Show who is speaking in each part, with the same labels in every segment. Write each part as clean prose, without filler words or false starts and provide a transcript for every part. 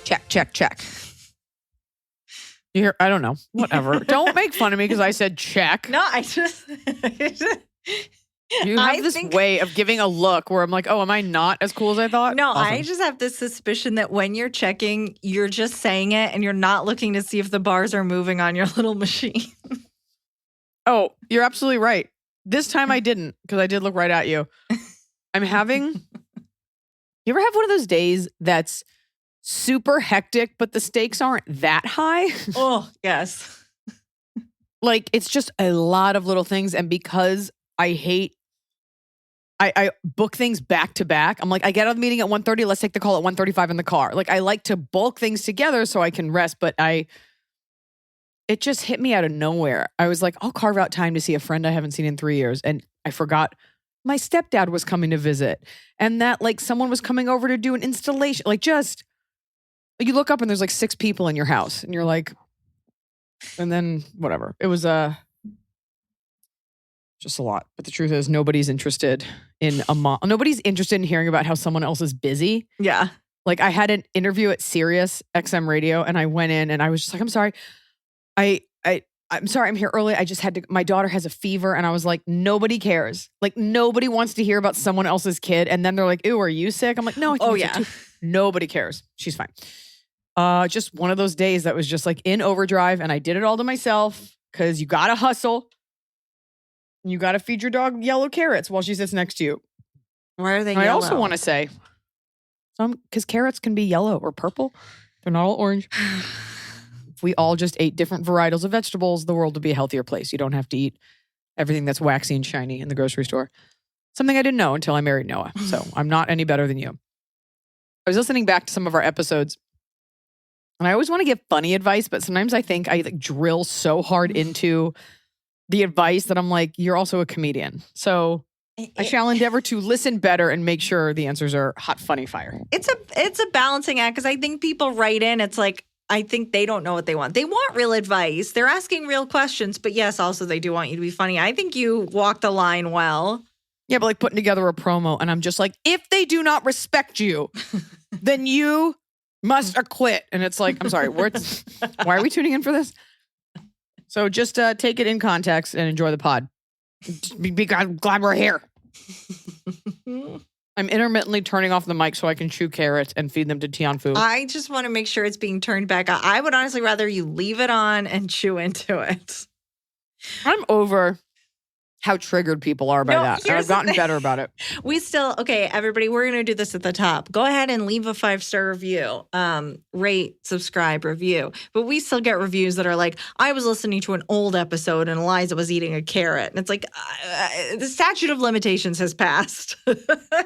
Speaker 1: Check. You hear? I don't know. Whatever. Don't make fun of me because I said check.
Speaker 2: No, I just...
Speaker 1: You have this way of giving a look where I'm like, oh, am I not as cool as I thought?
Speaker 2: No,
Speaker 1: Awesome.
Speaker 2: I just have this suspicion that when you're checking, you're just saying it and you're not looking to see if the bars are moving on your little machine.
Speaker 1: Oh, you're absolutely right. This time I didn't because I did look right at you. I'm having... You ever have one of those days that's super hectic, but the stakes aren't that high?
Speaker 2: Oh, yes.
Speaker 1: Like, it's just a lot of little things. And because I book things back to back. I'm like, I get out of the meeting at 1:30. Let's take the call at 1:35 in the car. Like, I like to bulk things together so I can rest, but it just hit me out of nowhere. I was like, I'll carve out time to see a friend I haven't seen in 3 years. And I forgot my stepdad was coming to visit and that like someone was coming over to do an installation. Like just, you look up and there's like 6 people in your house and you're like, and then whatever. It was just a lot. But the truth is nobody's interested in nobody's interested in hearing about how someone else is busy.
Speaker 2: Yeah.
Speaker 1: Like I had an interview at Sirius XM radio and I went in and I was just like, I'm sorry. I'm sorry, I'm here early. I just had to, my daughter has a fever. And I was like, nobody cares. Like nobody wants to hear about someone else's kid. And then they're like, ew, are you sick? I'm like, no, I think you're sick too. Nobody cares. She's fine. Just one of those days that was just like in overdrive. And I did it all to myself because you got to hustle. You got to feed your dog yellow carrots while she sits next to you.
Speaker 2: Why are they
Speaker 1: yellow?
Speaker 2: I
Speaker 1: also want to say, because carrots can be yellow or purple. They're not all orange. If we all just ate different varietals of vegetables, the world would be a healthier place. You don't have to eat everything that's waxy and shiny in the grocery store. Something I didn't know until I married Noah. So I'm not any better than you. I was listening back to some of our episodes, and I always want to give funny advice, but sometimes I think I like drill so hard into the advice that I'm like, you're also a comedian. So I shall endeavor to listen better and make sure the answers are hot, funny fire.
Speaker 2: It's a balancing act because I think people write in, it's like, I think they don't know what they want. They want real advice. They're asking real questions, but yes, also they do want you to be funny. I think you walk the line well.
Speaker 1: Yeah, but like putting together a promo and I'm just like, if they do not respect you, then you must acquit. And it's like, I'm sorry, why are we tuning in for this? So just take it in context and enjoy the pod. I'm glad we're here. I'm intermittently turning off the mic so I can chew carrots and feed them to Tianfu.
Speaker 2: I just want to make sure it's being turned back on. I would honestly rather you leave it on and chew into it.
Speaker 1: I'm over how triggered people are by that. And I've gotten better about it.
Speaker 2: Okay, everybody, we're going to do this at the top. Go ahead and leave a 5-star review. Rate, subscribe, review. But we still get reviews that are like, I was listening to an old episode and Iliza was eating a carrot. And it's like, the statute of limitations has passed.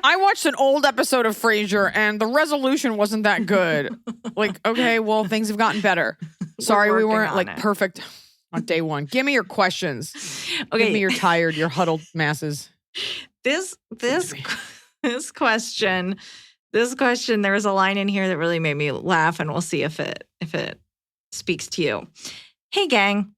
Speaker 1: I watched an old episode of Frasier and the resolution wasn't that good. Like, okay, well, things have gotten better. Sorry, we weren't like perfect on day one. Give me your questions. Okay. Give me your tired, your huddled masses. This
Speaker 2: question, there was a line in here that really made me laugh, and we'll see if it speaks to you. Hey, gang.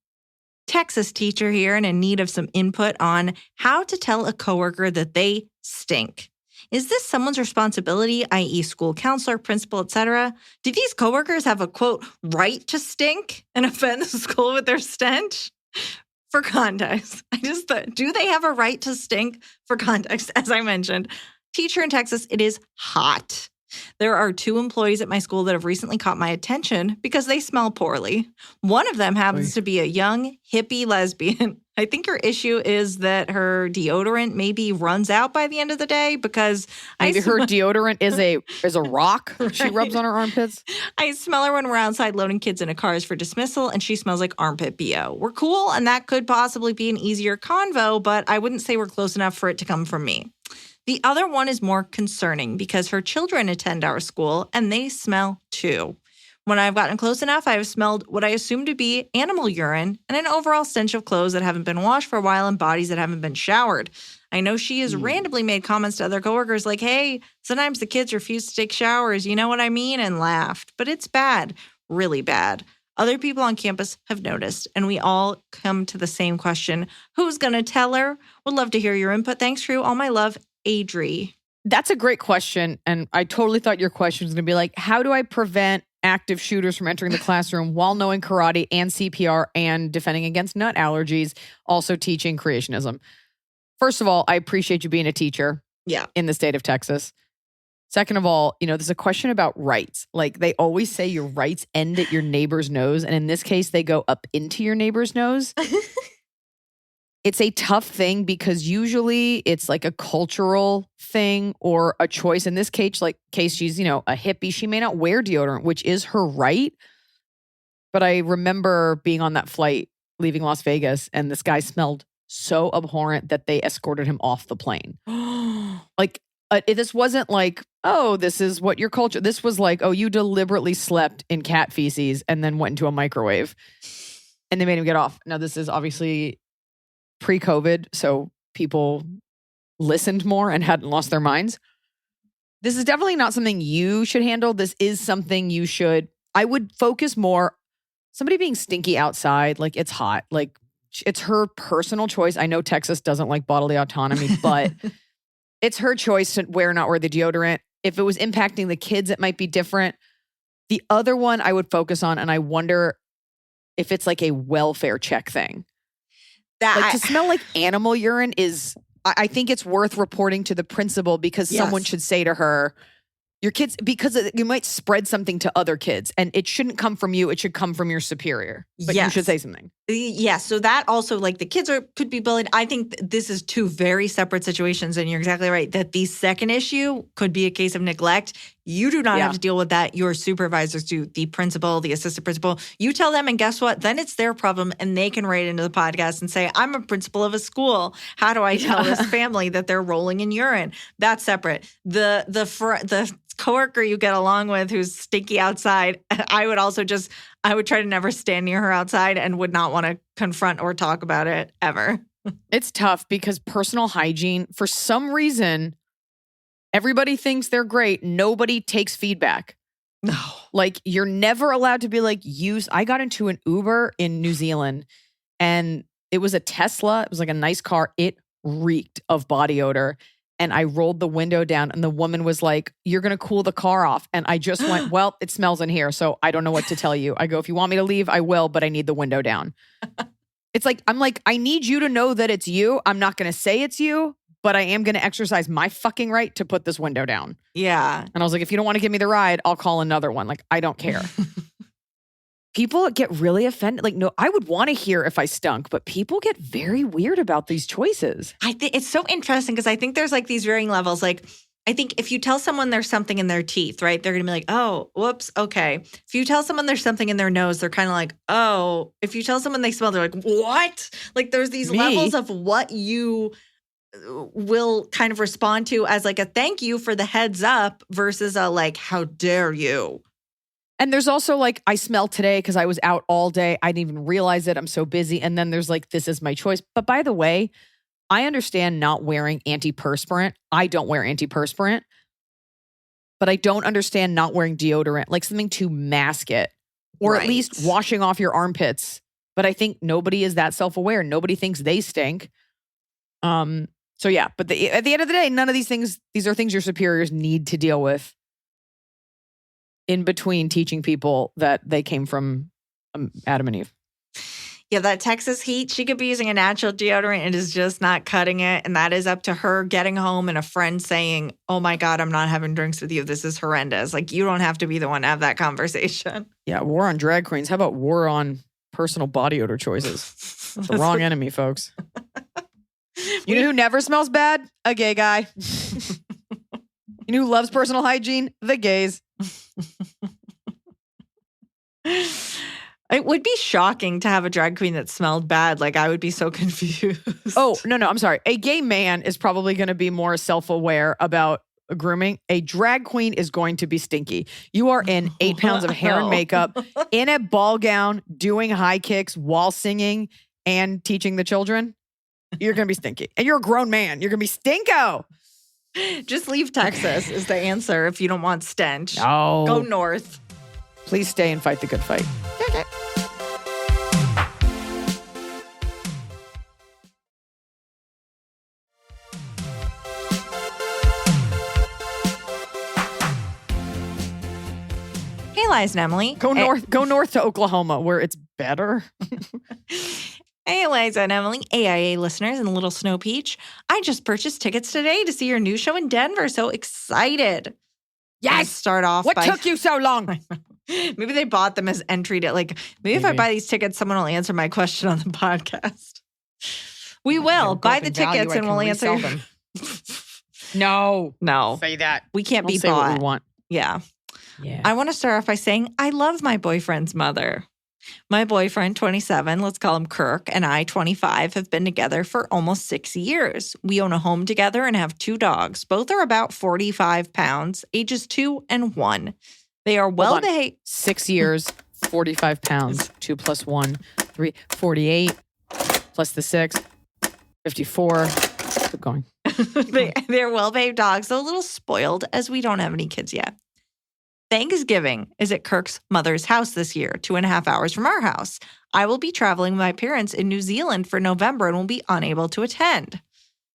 Speaker 2: Texas teacher here and in need of some input on how to tell a coworker that they stink. Is this someone's responsibility, i.e. school counselor, principal, etc.? Do these coworkers have a, quote, right to stink and offend the school with their stench? For context, I just thought, do they have a right to stink? For context, as I mentioned, teacher in Texas, it is hot. There are 2 employees at my school that have recently caught my attention because they smell poorly. One of them happens to be a young, hippie lesbian. I think her issue is that her deodorant maybe runs out by the end of the day because
Speaker 1: maybe her deodorant is a rock she rubs on her armpits.
Speaker 2: I smell her when we're outside loading kids into cars for dismissal, and she smells like armpit BO. We're cool, and that could possibly be an easier convo, but I wouldn't say we're close enough for it to come from me. The other one is more concerning because her children attend our school, and they smell too. When I've gotten close enough, I have smelled what I assume to be animal urine and an overall stench of clothes that haven't been washed for a while and bodies that haven't been showered. I know she has randomly made comments to other coworkers like, hey, sometimes the kids refuse to take showers, you know what I mean? And laughed. But it's bad, really bad. Other people on campus have noticed, and we all come to the same question. Who's going to tell her? Would love to hear your input. Thanks, crew. All my love, Adri.
Speaker 1: That's a great question. And I totally thought your question was going to be like, how do I prevent active shooters from entering the classroom while knowing karate and CPR and defending against nut allergies, also teaching creationism. First of all, I appreciate you being a teacher in the state of Texas. Second of all, this is a question about rights. Like they always say your rights end at your neighbor's nose. And in this case, they go up into your neighbor's nose. It's a tough thing because usually it's like a cultural thing or a choice. In this case, she's, a hippie. She may not wear deodorant, which is her right. But I remember being on that flight leaving Las Vegas and this guy smelled so abhorrent that they escorted him off the plane. This wasn't like, oh, this is what your culture. This was like, oh, you deliberately slept in cat feces and then went into a microwave. And they made him get off. Now, this is obviously pre-COVID, so people listened more and hadn't lost their minds. This is definitely not something you should handle. This is something I would focus more, somebody being stinky outside, like it's hot, like it's her personal choice. I know Texas doesn't like bodily autonomy, but it's her choice to wear or not wear the deodorant. If it was impacting the kids, it might be different. The other one I would focus on, and I wonder if it's like a welfare check thing. To smell like animal urine I think it's worth reporting to the principal because someone should say to her, your kids, because you might spread something to other kids and it shouldn't come from you. It should come from your superior. But you should say something.
Speaker 2: Yeah. So that also the kids could be bullied. I think this is two very separate situations. And you're exactly right that the second issue could be a case of neglect. You do not have to deal with that. Your supervisors do, the principal, the assistant principal. You tell them and guess what? Then it's their problem and they can write into the podcast and say, I'm a principal of a school. How do I tell this family that they're rolling in urine? That's separate. The coworker you get along with who's stinky outside, I would try to never stand near her outside and would not want to confront or talk about it ever.
Speaker 1: It's tough because personal hygiene, for some reason, everybody thinks they're great. Nobody takes feedback.
Speaker 2: No.
Speaker 1: Like you're never allowed to be like, I got into an Uber in New Zealand and it was a Tesla. It was like a nice car. It reeked of body odor. And I rolled the window down and the woman was like, you're going to cool the car off. And I just went, well, it smells in here. So I don't know what to tell you. I go, if you want me to leave, I will, but I need the window down. I'm like, I need you to know that it's you. I'm not going to say it's you, but I am going to exercise my fucking right to put this window down.
Speaker 2: Yeah.
Speaker 1: And I was like, if you don't want to give me the ride, I'll call another one. Like, I don't care. People get really offended. Like, no, I would want to hear if I stunk, but people get very weird about these choices.
Speaker 2: I think it's so interesting because I think there's like these varying levels. Like, I think if you tell someone there's something in their teeth, right, they're going to be like, oh, whoops, okay. If you tell someone there's something in their nose, they're kind of like, oh. If you tell someone they smell, they're like, what? Like, there's these levels of what you will kind of respond to as like a thank you for the heads up versus a like, how dare you?
Speaker 1: And there's also like, I smell today because I was out all day. I didn't even realize it. I'm so busy. And then there's like, this is my choice. But by the way, I understand not wearing antiperspirant. I don't wear antiperspirant. But I don't understand not wearing deodorant, like something to mask it. Or at least washing off your armpits. But I think nobody is that self-aware. Nobody thinks they stink. So yeah, but at the end of the day, none of these are things your superiors need to deal with. In between teaching people that they came from Adam and Eve.
Speaker 2: Yeah, that Texas heat, she could be using a natural deodorant. It is just not cutting it. And that is up to her getting home and a friend saying, oh my God, I'm not having drinks with you. This is horrendous. Like, you don't have to be the one to have that conversation.
Speaker 1: Yeah, war on drag queens. How about war on personal body odor choices? It's the wrong enemy, folks. You know who never smells bad? A gay guy. You know who loves personal hygiene? The gays.
Speaker 2: It would be shocking to have a drag queen that smelled bad. Like, I would be so confused.
Speaker 1: Oh, no, I'm sorry. A gay man is probably going to be more self-aware about grooming. A drag queen is going to be stinky. You are in 8 pounds of hair and makeup, in a ball gown, doing high kicks while singing and teaching the children. You're going to be stinky. And you're a grown man. You're going to be stinko.
Speaker 2: Just leave Texas is the answer if you don't want stench.
Speaker 1: No.
Speaker 2: Go north.
Speaker 1: Please stay and fight the good fight. Okay.
Speaker 2: Hey, Iliza and Emily.
Speaker 1: Go north to Oklahoma where it's better.
Speaker 2: Hey, Iliza and Emily, AIA listeners in Little Snow Peach. I just purchased tickets today to see your new show in Denver. So excited.
Speaker 1: Yes.
Speaker 2: Start off
Speaker 1: What took you so long?
Speaker 2: Maybe they bought them as entry to maybe if I buy these tickets, someone will answer my question on the podcast. We will buy the tickets and we'll answer
Speaker 1: them. No.
Speaker 2: Say
Speaker 1: that.
Speaker 2: We can't be
Speaker 1: say
Speaker 2: bought.
Speaker 1: what we want.
Speaker 2: Yeah.
Speaker 1: Yeah.
Speaker 2: I want to start off by saying I love my boyfriend's mother. My boyfriend, 27, let's call him Kirk, and I, 25, have been together for almost 6 years. We own a home together and have 2 dogs. Both are about 45 pounds, ages 2 and 1. They are well behaved.
Speaker 1: 6 years, 45 pounds, 2 plus 1, 3, 48, plus the 6, 54. Keep going.
Speaker 2: They're well-behaved dogs, though a little spoiled as we don't have any kids yet. Thanksgiving is at Kirk's mother's house this year, 2.5 hours from our house. I will be traveling with my parents in New Zealand for November and will be unable to attend.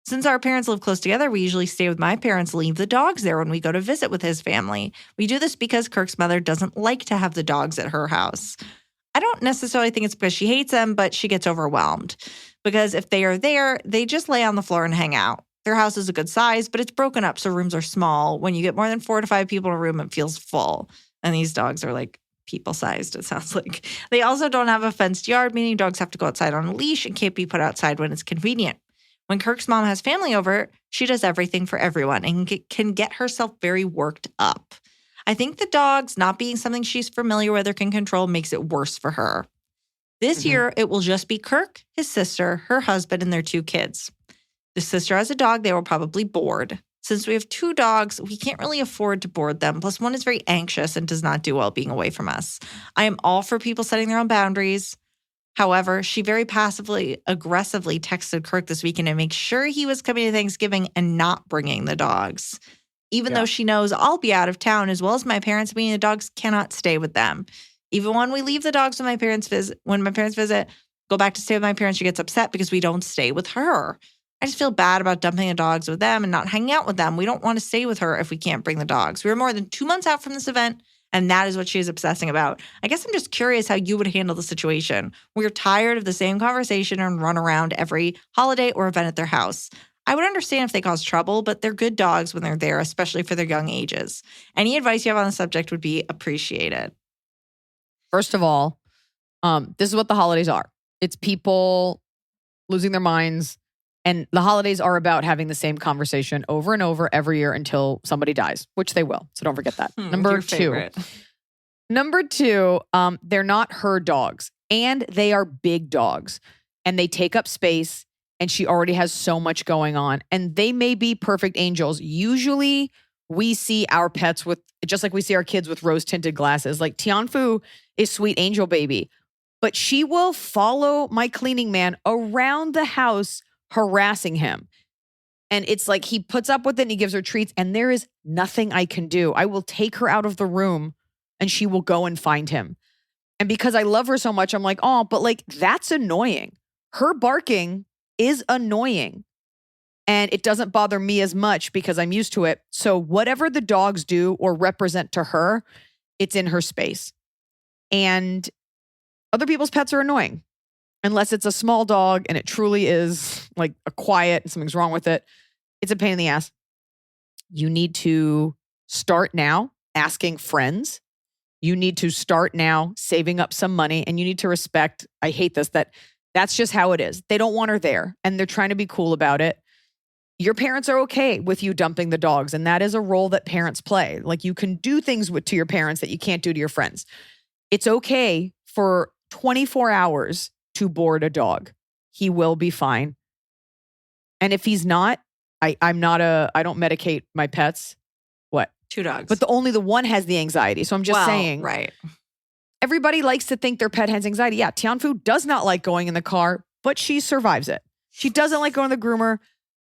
Speaker 2: Since our parents live close together, we usually stay with my parents, leave the dogs there when we go to visit with his family. We do this because Kirk's mother doesn't like to have the dogs at her house. I don't necessarily think it's because she hates them, but she gets overwhelmed. Because if they are there, they just lay on the floor and hang out. Their house is a good size, but it's broken up, so rooms are small. When you get more than 4 to 5 people in a room, it feels full. And these dogs are people-sized, it sounds like. They also don't have a fenced yard, meaning dogs have to go outside on a leash and can't be put outside when it's convenient. When Kirk's mom has family over, she does everything for everyone and can get herself very worked up. I think the dogs not being something she's familiar with or can control makes it worse for her. This year, it will just be Kirk, his sister, her husband, and their 2 kids. The sister has a dog. They were probably bored. Since we have 2 dogs, we can't really afford to board them. Plus, one is very anxious and does not do well being away from us. I am all for people setting their own boundaries. However, she very aggressively texted Kirk this weekend to make sure he was coming to Thanksgiving and not bringing the dogs. Even though she knows I'll be out of town as well as my parents, meaning the dogs cannot stay with them. Even when we leave the dogs when my parents visit, go back to stay with my parents, she gets upset because we don't stay with her. I just feel bad about dumping the dogs with them and not hanging out with them. We don't want to stay with her if we can't bring the dogs. We were more than 2 months out from this event, and that is what she is obsessing about. I guess I'm just curious how you would handle the situation. We're tired of the same conversation and run around every holiday or event at their house. I would understand if they cause trouble, but they're good dogs when they're there, especially for their young ages. Any advice you have on the subject would be appreciated.
Speaker 1: First of all, this is what the holidays are. It's people losing their minds. And the holidays are about having the same conversation over and over every year until somebody dies, which they will. So don't forget that. Number two, they're not her dogs. And they are big dogs. And they take up space. And she already has so much going on. And they may be perfect angels. Usually we see our pets with, just like we see our kids with rose-tinted glasses. Like Tianfu is sweet angel baby. But she will follow my cleaning man around the house harassing him. And it's like he puts up with it and he gives her treats and there is nothing I can do. I will take her out of the room and she will go and find him. And because I love her so much, I'm like, oh, but that's annoying. Her barking is annoying. And it doesn't bother me as much because I'm used to it. So whatever the dogs do or represent to her, it's in her space. And other people's pets are annoying. Unless it's a small dog and it truly is a quiet and something's wrong with it. It's a pain in the ass. You need to start now asking friends. You need to start now saving up some money and you need to respect, I hate this, that's just how it is. They don't want her there and they're trying to be cool about it. Your parents are okay with you dumping the dogs and that is a role that parents play. You can do things to your parents that you can't do to your friends. It's okay for 24 hours to board a dog. He will be fine. And if he's not, I don't medicate my pets. What?
Speaker 2: 2 dogs.
Speaker 1: But only the one has the anxiety. So I'm just saying.
Speaker 2: Right.
Speaker 1: Everybody likes to think their pet has anxiety. Yeah, Tianfu does not like going in the car, but she survives it. She doesn't like going to the groomer,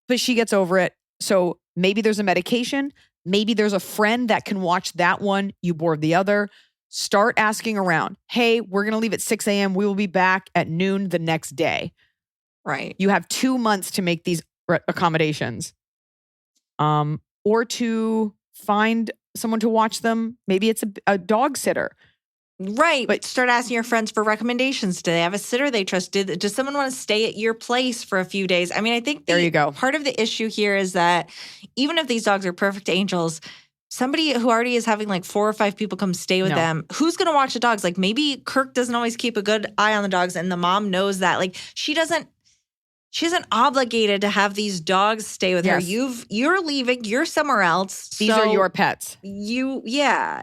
Speaker 1: but she gets over it. So maybe there's a medication. Maybe there's a friend that can watch that one. You board the other. Start asking around. Hey, we're going to leave at 6 a.m. We will be back at noon the next day.
Speaker 2: Right.
Speaker 1: You have 2 months to make these accommodations. Or to find someone to watch them. Maybe it's a dog sitter.
Speaker 2: Right.
Speaker 1: But-
Speaker 2: But start asking your friends for recommendations. Do they have a sitter they trust? Does someone want to stay at your place for a few days? I mean, I think
Speaker 1: There you go.
Speaker 2: part of the issue here is that even if these dogs are perfect angels, somebody who already is having like 4 or 5 people come stay with
Speaker 1: No.
Speaker 2: them, who's going to watch the dogs? Like maybe Kirk doesn't always keep a good eye on the dogs and the mom knows that. Like she isn't obligated to have these dogs stay with her.
Speaker 1: Yes.
Speaker 2: You're leaving, you're somewhere else.
Speaker 1: These are your pets.
Speaker 2: Yeah.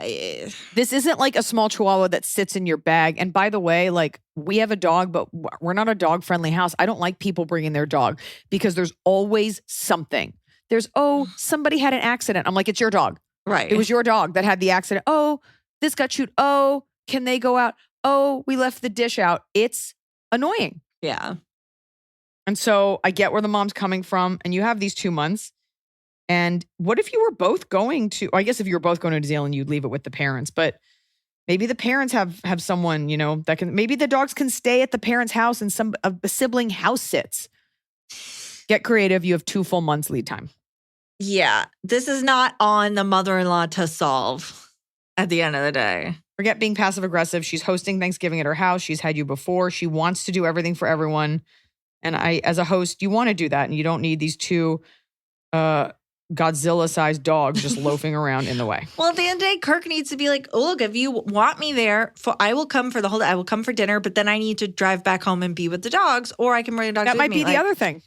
Speaker 1: This isn't like a small chihuahua that sits in your bag. And by the way, like we have a dog, but we're not a dog friendly house. I don't like people bringing their dog because there's always something. There's, somebody had an accident. I'm like, it's your dog.
Speaker 2: Right.
Speaker 1: It was your dog that had the accident. Oh, this got chewed. Oh, can they go out? Oh, we left the dish out. It's annoying.
Speaker 2: Yeah.
Speaker 1: And so I get where the mom's coming from. And you have these 2 months. And what if you were both going to, I guess if you were both going to New Zealand, you'd leave it with the parents. But maybe the parents have someone, that can, maybe the dogs can stay at the parents' house and a sibling house sits. Get creative. You have 2 full months lead time.
Speaker 2: Yeah. This is not on the mother-in-law to solve at the end of the day.
Speaker 1: Forget being passive aggressive. She's hosting Thanksgiving at her house. She's had you before. She wants to do everything for everyone. And as a host, you want to do that. And you don't need these 2 Godzilla-sized dogs just loafing around in the way.
Speaker 2: Well, at the end of the day, Kirk needs to be like, oh, look, if you want me there, I will come for the whole day. I will come for dinner, but then I need to drive back home and be with the dogs, or I can bring the dogs
Speaker 1: That
Speaker 2: with
Speaker 1: might
Speaker 2: me.
Speaker 1: be the other thing.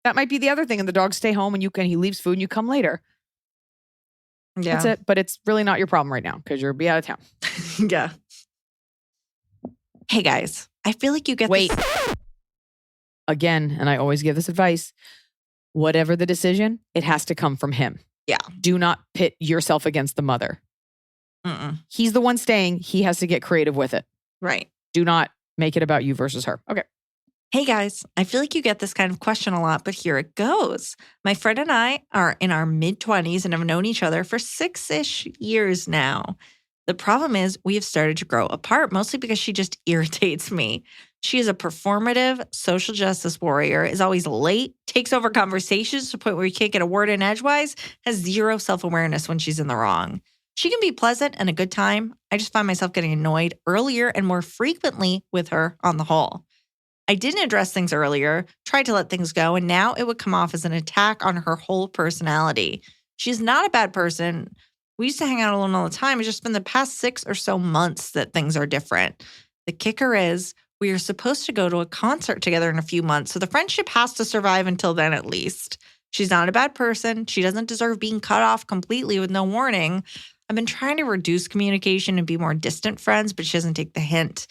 Speaker 1: That might be the other thing. And the dogs stay home and he leaves food and you come later.
Speaker 2: Yeah.
Speaker 1: That's it. But it's really not your problem right now because you'll be out of town.
Speaker 2: Yeah. Hey, guys, I feel like you get
Speaker 1: Wait.
Speaker 2: this.
Speaker 1: Again, and I always give this advice, whatever the decision, it has to come from him.
Speaker 2: Yeah.
Speaker 1: Do not pit yourself against the mother.
Speaker 2: Mm-mm.
Speaker 1: He's the one staying. He has to get creative with it.
Speaker 2: Right.
Speaker 1: Do not make it about you versus her. Okay.
Speaker 2: Hey guys, I feel like you get this kind of question a lot, but here it goes. My friend and I are in our mid-20s and have known each other for 6-ish years now. The problem is we have started to grow apart, mostly because she just irritates me. She is a performative social justice warrior, is always late, takes over conversations to the point where you can't get a word in edgewise, has zero self-awareness when she's in the wrong. She can be pleasant and a good time. I just find myself getting annoyed earlier and more frequently with her on the whole. I didn't address things earlier, tried to let things go, and now it would come off as an attack on her whole personality. She's not a bad person. We used to hang out alone all the time. It's just been the past 6 or so months that things are different. The kicker is we are supposed to go to a concert together in a few months, so the friendship has to survive until then at least. She's not a bad person. She doesn't deserve being cut off completely with no warning. I've been trying to reduce communication and be more distant friends, but she doesn't take the hint.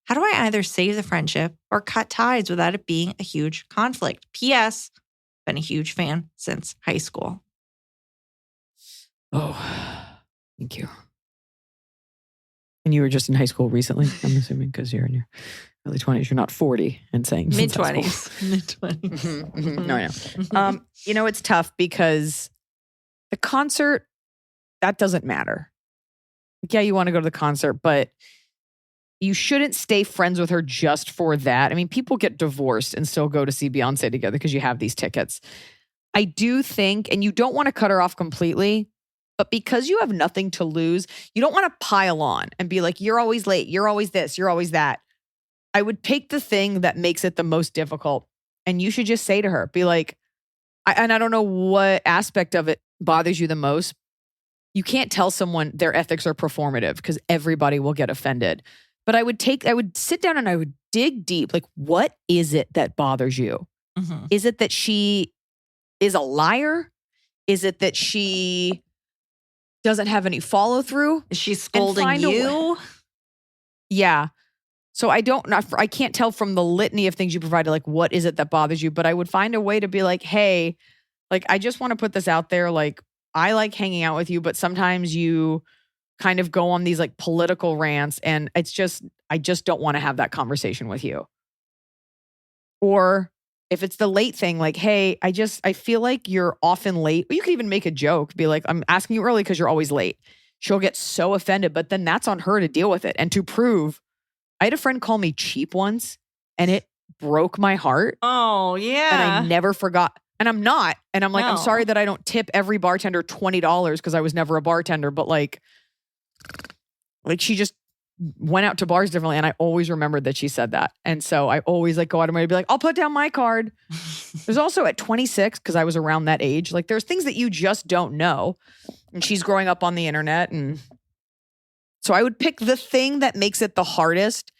Speaker 2: How do I either save the friendship or cut ties without it being a huge conflict? P.S. Been a huge fan since high school.
Speaker 1: Oh, thank you. And you were just in high school recently, I'm assuming, because you're in your early 20s. You're not 40 and saying
Speaker 2: Mid-20s.
Speaker 1: Mid-20s. No, I know. It's tough because the concert, that doesn't matter. Like, yeah, you want to go to the concert, but you shouldn't stay friends with her just for that. I mean, people get divorced and still go to see Beyonce together because you have these tickets. I do think, and you don't want to cut her off completely, but because you have nothing to lose, you don't want to pile on and be like, you're always late, you're always this, you're always that. I would take the thing that makes it the most difficult and you should just say to her, be like, I don't know what aspect of it bothers you the most. You can't tell someone their ethics are performative because everybody will get offended. But I would sit down and I would dig deep. Like, what is it that bothers you?
Speaker 2: Mm-hmm.
Speaker 1: Is it that she is a liar? Is it that she doesn't have any follow through?
Speaker 2: Is she scolding you?
Speaker 1: Yeah. So I can't tell from the litany of things you provided, like, what is it that bothers you? But I would find a way to be like, hey, like, I just want to put this out there. Like, I like hanging out with you, but sometimes you kind of go on these like political rants and I just don't want to have that conversation with you. Or if it's the late thing, like, hey, I feel like you're often late. Or you could even make a joke, be like, I'm asking you early because you're always late. She'll get so offended, but then that's on her to deal with it. And to prove, I had a friend call me cheap once and it broke my heart.
Speaker 2: Oh, yeah.
Speaker 1: And I never forgot. And I'm not. And I'm like, I'm
Speaker 2: No.
Speaker 1: sorry that I don't tip every bartender $20 because I was never a bartender. But like she just went out to bars differently. And I always remembered that she said that. And so I always like go out of my way to be like, I'll put down my card. There's also at 26, because I was around that age, like there's things that you just don't know. And she's growing up on the internet. And so I would pick the thing that makes it the hardest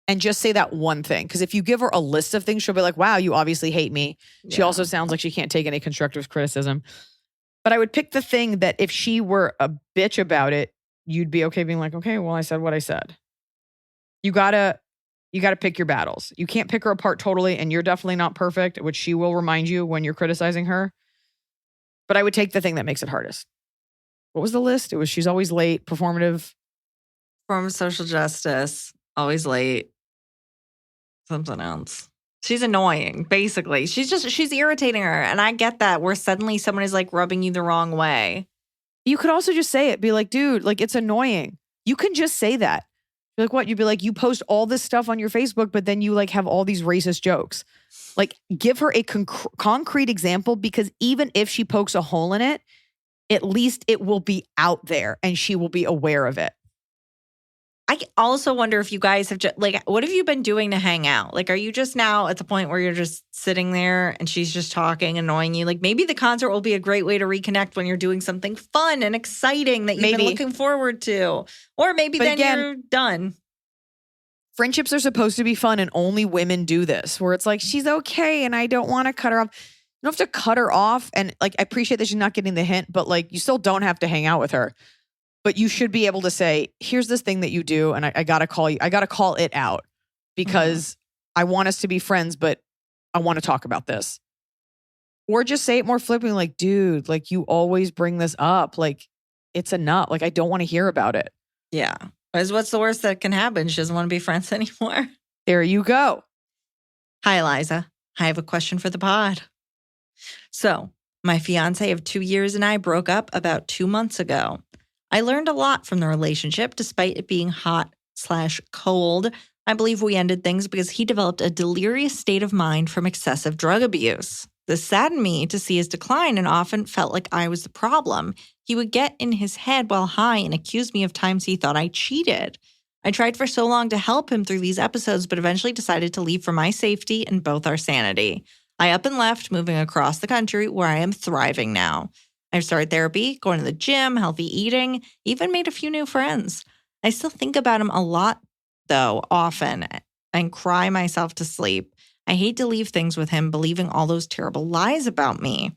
Speaker 1: and just say that one thing. Because if you give her a list of things, she'll be like, wow, you obviously hate me. She also sounds like she can't take any constructive criticism. But I would pick the thing that if she were a bitch about it, you'd be okay being like, okay, well, I said what I said. You gotta pick your battles. You can't pick her apart totally, and you're definitely not perfect, which she will remind you when you're criticizing her. But I would take the thing that makes it hardest. What was the list? It was she's always late, performative.
Speaker 2: Form of social justice, always late. Something else. She's annoying, basically. She's irritating her. And I get that where suddenly someone is like rubbing you the wrong way.
Speaker 1: You could also just say it. Be like, dude, like it's annoying. You can just say that. You're like, what? You'd be like, you post all this stuff on your Facebook, but then you like have all these racist jokes. Like give her a concrete example, because even if she pokes a hole in it, at least it will be out there and she will be aware of it.
Speaker 2: I also wonder if you guys have just, like, what have you been doing to hang out? Like, are you just now at the point where you're just sitting there and she's just talking, annoying you? Like, maybe the concert will be a great way to reconnect when you're doing something fun and exciting that you've been looking forward to. Or maybe then you're done.
Speaker 1: Friendships are supposed to be fun, and only women do this, where it's like, she's okay and I don't want to cut her off. You don't have to cut her off. And like, I appreciate that she's not getting the hint, but like, you still don't have to hang out with her. But you should be able to say, here's this thing that you do, and I got to call you. I got to call it out because I want us to be friends, but I want to talk about this. Or just say it more flippantly, like, dude, like you always bring this up. Like, it's enough. Like, I don't want to hear about it.
Speaker 2: Yeah. What's the worst that can happen? She doesn't want to be friends anymore.
Speaker 1: There you go.
Speaker 2: Hi, Iliza. I have a question for the pod. So, my fiance of 2 years and I broke up about 2 months ago. I learned a lot from the relationship, despite it being hot/cold. I believe we ended things because he developed a delirious state of mind from excessive drug abuse. This saddened me to see his decline and often felt like I was the problem. He would get in his head while high and accuse me of times he thought I cheated. I tried for so long to help him through these episodes, but eventually decided to leave for my safety and both our sanity. I up and left, moving across the country where I am thriving now. I've started therapy, going to the gym, healthy eating, even made a few new friends. I still think about him a lot, though, often, and cry myself to sleep. I hate to leave things with him, believing all those terrible lies about me.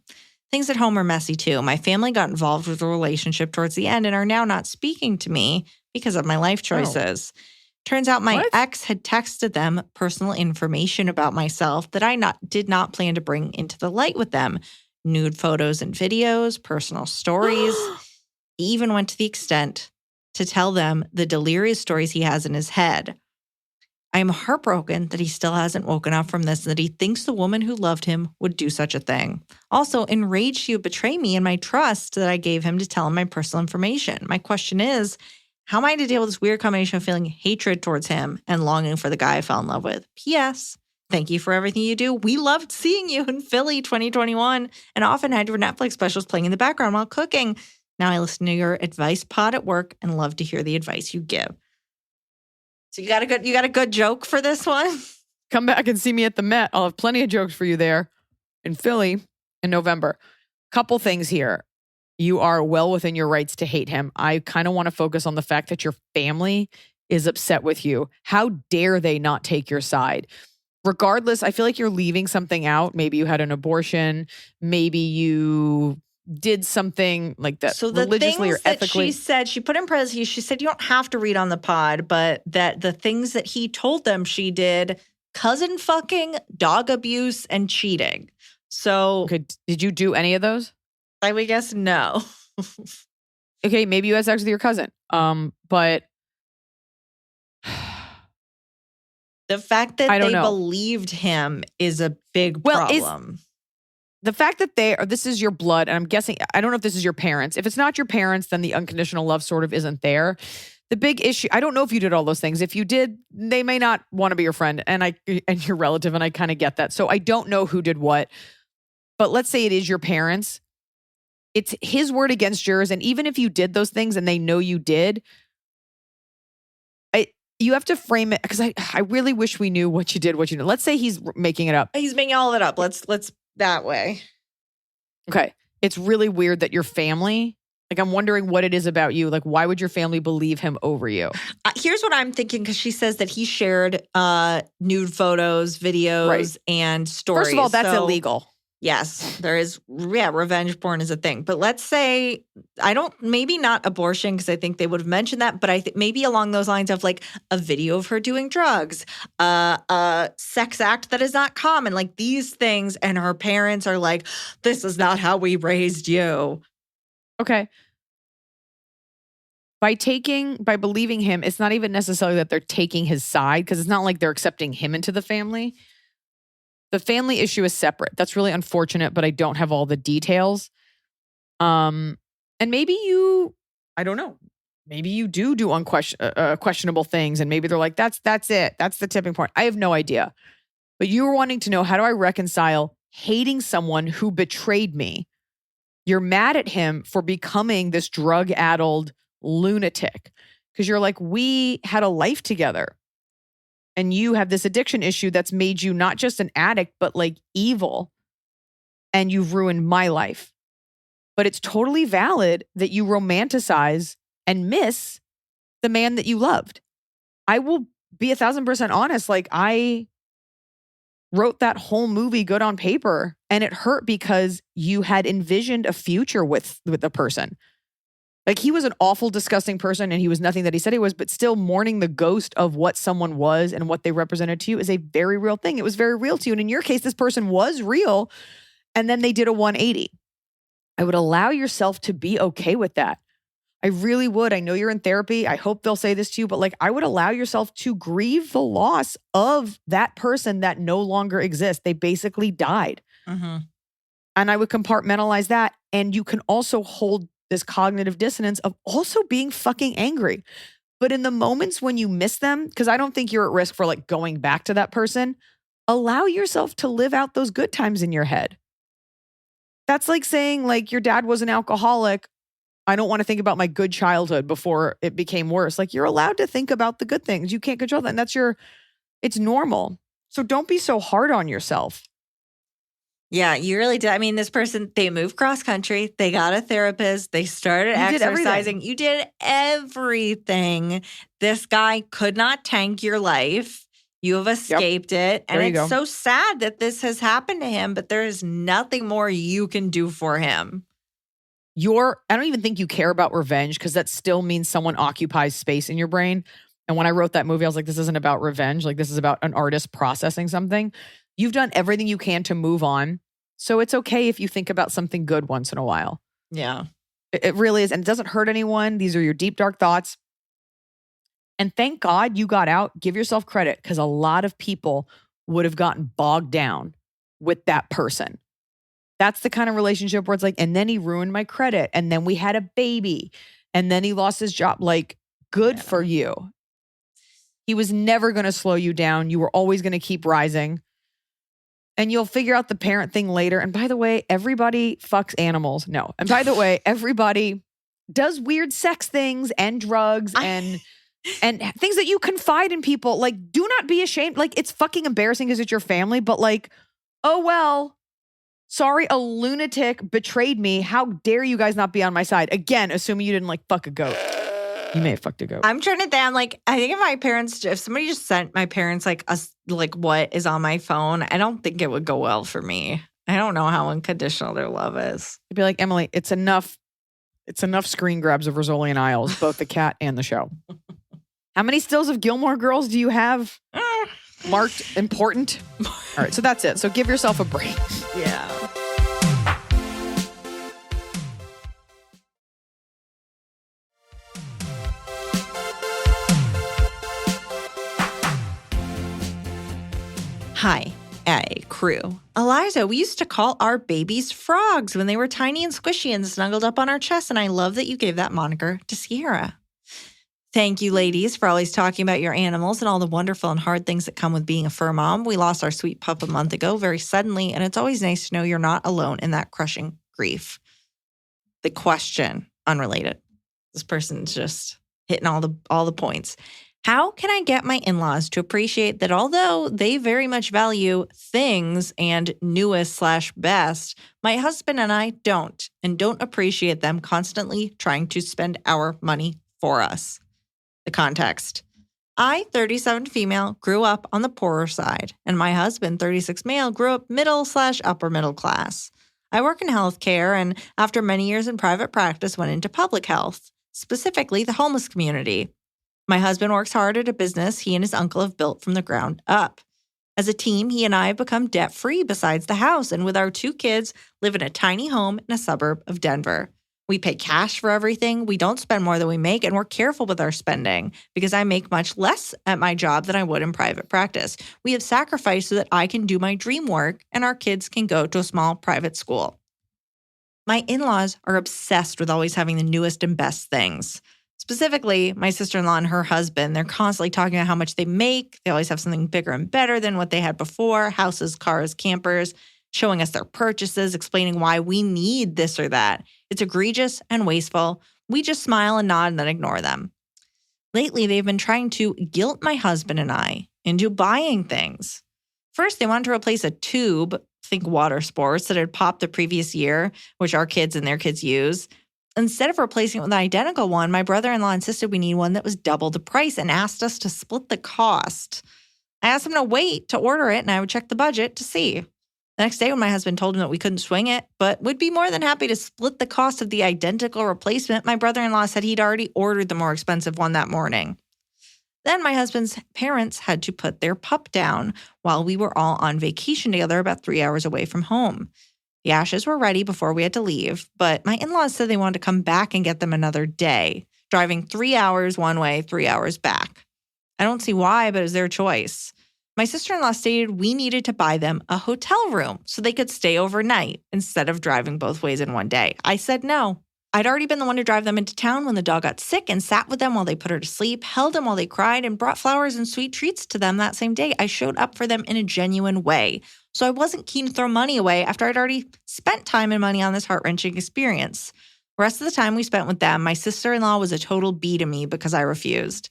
Speaker 2: Things at home are messy, too. My family got involved with the relationship towards the end and are now not speaking to me because of my life choices. Turns out my ex had texted them personal information about myself that I did not plan to bring into the light with them. Nude photos and videos, personal stories. He even went to the extent to tell them the delirious stories he has in his head. I am heartbroken that he still hasn't woken up from this and that he thinks the woman who loved him would do such a thing. Also, enraged he would betray me and my trust that I gave him to tell him my personal information. My question is, how am I to deal with this weird combination of feeling hatred towards him and longing for the guy I fell in love with? P.S. Thank you for everything you do. We loved seeing you in Philly 2021 and often had your Netflix specials playing in the background while cooking. Now I listen to your advice pod at work and love to hear the advice you give. So you got a good joke for this one?
Speaker 1: Come back and see me at the Met. I'll have plenty of jokes for you there in Philly in November. Couple things here. You are well within your rights to hate him. I kind of want to focus on the fact that your family is upset with you. How dare they not take your side? Regardless, I feel like you're leaving something out. Maybe you had an abortion. Maybe you did something like that
Speaker 2: so
Speaker 1: religiously or ethically.
Speaker 2: She said, she put in parentheses, she said, you don't have to read on the pod, but that the things that he told them she did, cousin fucking, dog abuse, and cheating. So
Speaker 1: okay, did you do any of those?
Speaker 2: I would guess no.
Speaker 1: Okay, maybe you had sex with your cousin. But
Speaker 2: the fact that they believed him is a big problem.
Speaker 1: The fact that this is your blood, and I'm guessing, I don't know if this is your parents. If it's not your parents, then the unconditional love sort of isn't there. The big issue, I don't know if you did all those things. If you did, they may not want to be your friend and your relative, and I kind of get that. So I don't know who did what. But let's say it is your parents. It's his word against yours. And even if you did those things and they know you did, you have to frame it, because I really wish we knew what you did, what you did. Let's say he's making it up.
Speaker 2: He's making all of it up. Let's that way.
Speaker 1: Okay. It's really weird that your family, like, I'm wondering what it is about you. Like, why would your family believe him over you?
Speaker 2: Here's what I'm thinking, because she says that he shared nude photos, videos, and stories.
Speaker 1: First of all, that's illegal.
Speaker 2: Yes, there is. Yeah, revenge porn is a thing. But let's say, maybe not abortion, because I think they would have mentioned that, but I think maybe along those lines of like a video of her doing drugs, a sex act that is not common, like these things. And her parents are like, this is not how we raised you.
Speaker 1: Okay. By believing him, it's not even necessarily that they're taking his side, because it's not like they're accepting him into the family. The family issue is separate. That's really unfortunate, but I don't have all the details. And maybe I don't know. Maybe you do questionable things, and maybe they're like, that's it. That's the tipping point. I have no idea. But you were wanting to know, how do I reconcile hating someone who betrayed me? You're mad at him for becoming this drug-addled lunatic, because you're like, we had a life together. And you have this addiction issue that's made you not just an addict, but like evil. And you've ruined my life. But it's totally valid that you romanticize and miss the man that you loved. I will be 1,000% honest. Like, I wrote that whole movie good on paper, and it hurt because you had envisioned a future with the person. Like, he was an awful, disgusting person, and he was nothing that he said he was, but still mourning the ghost of what someone was and what they represented to you is a very real thing. It was very real to you. And in your case, this person was real, and then they did a 180. I would allow yourself to be okay with that. I really would. I know you're in therapy. I hope they'll say this to you, but like, I would allow yourself to grieve the loss of that person that no longer exists. They basically died.
Speaker 2: Mm-hmm.
Speaker 1: And I would compartmentalize that. And you can also hold this cognitive dissonance of also being fucking angry. But in the moments when you miss them, because I don't think you're at risk for like going back to that person, allow yourself to live out those good times in your head. That's like saying, like, your dad was an alcoholic. I don't want to think about my good childhood before it became worse. Like, you're allowed to think about the good things. You can't control that. And it's normal. So don't be so hard on yourself.
Speaker 2: Yeah, you really did. I mean, this person, they moved cross country. They got a therapist. They started exercising. You did everything. This guy could not tank your life. You have escaped it. And it's so sad that this has happened to him, but there is nothing more you can do for him.
Speaker 1: I don't even think you care about revenge, because that still means someone occupies space in your brain. And when I wrote that movie, I was like, this isn't about revenge. Like, this is about an artist processing something. You've done everything you can to move on. So it's okay if you think about something good once in a while.
Speaker 2: Yeah.
Speaker 1: It really is. And it doesn't hurt anyone. These are your deep, dark thoughts. And thank God you got out. Give yourself credit, because a lot of people would have gotten bogged down with that person. That's the kind of relationship where it's like, and then he ruined my credit, and then we had a baby, and then he lost his job. Like, good for you. He was never going to slow you down. You were always going to keep rising. And you'll figure out the parent thing later. And by the way, everybody fucks animals. No. And by the way, everybody does weird sex things and drugs and things that you confide in people. Like, do not be ashamed. Like, it's fucking embarrassing because it's your family, but like, oh, well, sorry, a lunatic betrayed me. How dare you guys not be on my side? Again, assuming you didn't like fuck a goat. You may have fucked a goat.
Speaker 2: I'm trying to think. I'm like, I think if somebody just sent my parents like what is on my phone, I don't think it would go well for me. I don't know how unconditional their love is.
Speaker 1: You'd be like, Emily, it's enough screen grabs of Rizzoli and Isles, both the cat and the show. How many stills of Gilmore Girls do you have marked important? All right, so that's it. So give yourself a break.
Speaker 2: Yeah. Hi, crew. Eliza, we used to call our babies frogs when they were tiny and squishy and snuggled up on our chest, and I love that you gave that moniker to Sierra. Thank you, ladies, for always talking about your animals and all the wonderful and hard things that come with being a fur mom. We lost our sweet pup a month ago very suddenly, and it's always nice to know you're not alone in that crushing grief. The question, unrelated. This person's just hitting all the points. How can I get my in-laws to appreciate that although they very much value things and newest/best, my husband and I don't appreciate them constantly trying to spend our money for us? The context. I, 37 female, grew up on the poorer side, and my husband, 36 male, grew up middle/upper middle class. I work in healthcare and after many years in private practice went into public health, specifically the homeless community. My husband works hard at a business he and his uncle have built from the ground up. As a team, he and I have become debt-free besides the house, and with our 2 kids, live in a tiny home in a suburb of Denver. We pay cash for everything, we don't spend more than we make, and we're careful with our spending because I make much less at my job than I would in private practice. We have sacrificed so that I can do my dream work and our kids can go to a small private school. My in-laws are obsessed with always having the newest and best things. Specifically, my sister-in-law and her husband, they're constantly talking about how much they make. They always have something bigger and better than what they had before, houses, cars, campers, showing us their purchases, explaining why we need this or that. It's egregious and wasteful. We just smile and nod and then ignore them. Lately, they've been trying to guilt my husband and I into buying things. First, they wanted to replace a tube, think water sports, that had popped the previous year, which our kids and their kids use. Instead of replacing it with an identical one, my brother-in-law insisted we need one that was double the price and asked us to split the cost. I asked him to wait to order it, and I would check the budget to see. The next day when my husband told him that we couldn't swing it, but would be more than happy to split the cost of the identical replacement, my brother-in-law said he'd already ordered the more expensive one that morning. Then my husband's parents had to put their pup down while we were all on vacation together about 3 hours away from home. The ashes were ready before we had to leave, but my in-laws said they wanted to come back and get them another day, driving 3 hours one way, 3 hours back. I don't see why, but it was their choice. My sister-in-law stated we needed to buy them a hotel room so they could stay overnight instead of driving both ways in one day. I said no. I'd already been the one to drive them into town when the dog got sick and sat with them while they put her to sleep, held them while they cried, and brought flowers and sweet treats to them that same day. I showed up for them in a genuine way. So I wasn't keen to throw money away after I'd already spent time and money on this heart-wrenching experience. The rest of the time we spent with them, my sister-in-law was a total B to me because I refused.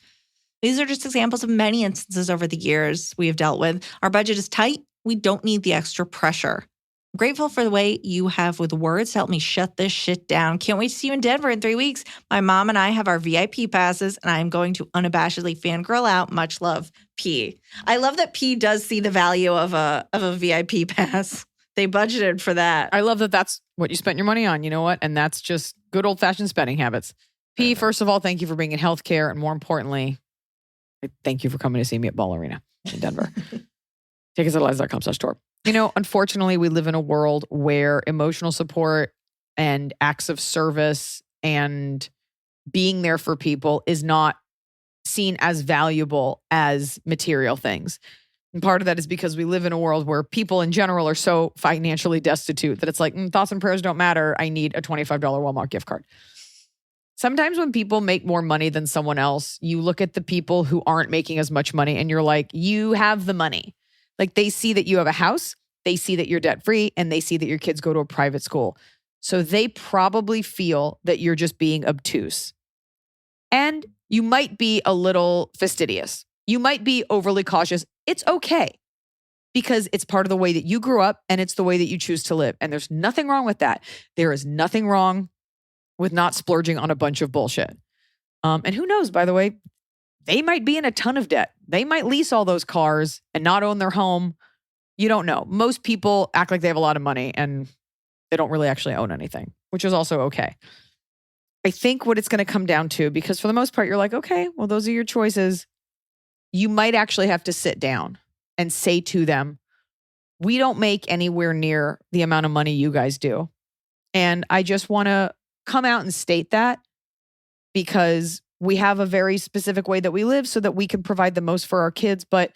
Speaker 2: These are just examples of many instances over the years we have dealt with. Our budget is tight. We don't need the extra pressure. I'm grateful for the way you have with words to help me shut this shit down. Can't wait to see you in Denver in 3 weeks. My mom and I have our VIP passes, and I am going to unabashedly fangirl out. Much love, P. I love that P does see the value of a VIP pass. They budgeted for that.
Speaker 1: I love that that's what you spent your money on. You know what? And that's just good old-fashioned spending habits. P, first of all, thank you for being in healthcare. And more importantly, thank you for coming to see me at Ball Arena in Denver. Take us at Iliza.com/store. You know, unfortunately, we live in a world where emotional support and acts of service and being there for people is not seen as valuable as material things. And part of that is because we live in a world where people in general are so financially destitute that it's like, thoughts and prayers don't matter. I need a $25 Walmart gift card. Sometimes when people make more money than someone else, you look at the people who aren't making as much money and you're like, you have the money. Like they see that you have a house, they see that you're debt-free, and they see that your kids go to a private school. So they probably feel that you're just being obtuse. And you might be a little fastidious. You might be overly cautious. It's okay because it's part of the way that you grew up and it's the way that you choose to live. And there's nothing wrong with that. There is nothing wrong with not splurging on a bunch of bullshit. And who knows, by the way, they might be in a ton of debt. They might lease all those cars and not own their home. You don't know. Most people act like they have a lot of money and they don't really actually own anything, which is also okay. I think what it's going to come down to, because for the most part, you're like, okay, well, those are your choices. You might actually have to sit down and say to them, we don't make anywhere near the amount of money you guys do. And I just want to come out and state that because we have a very specific way that we live so that we can provide the most for our kids. But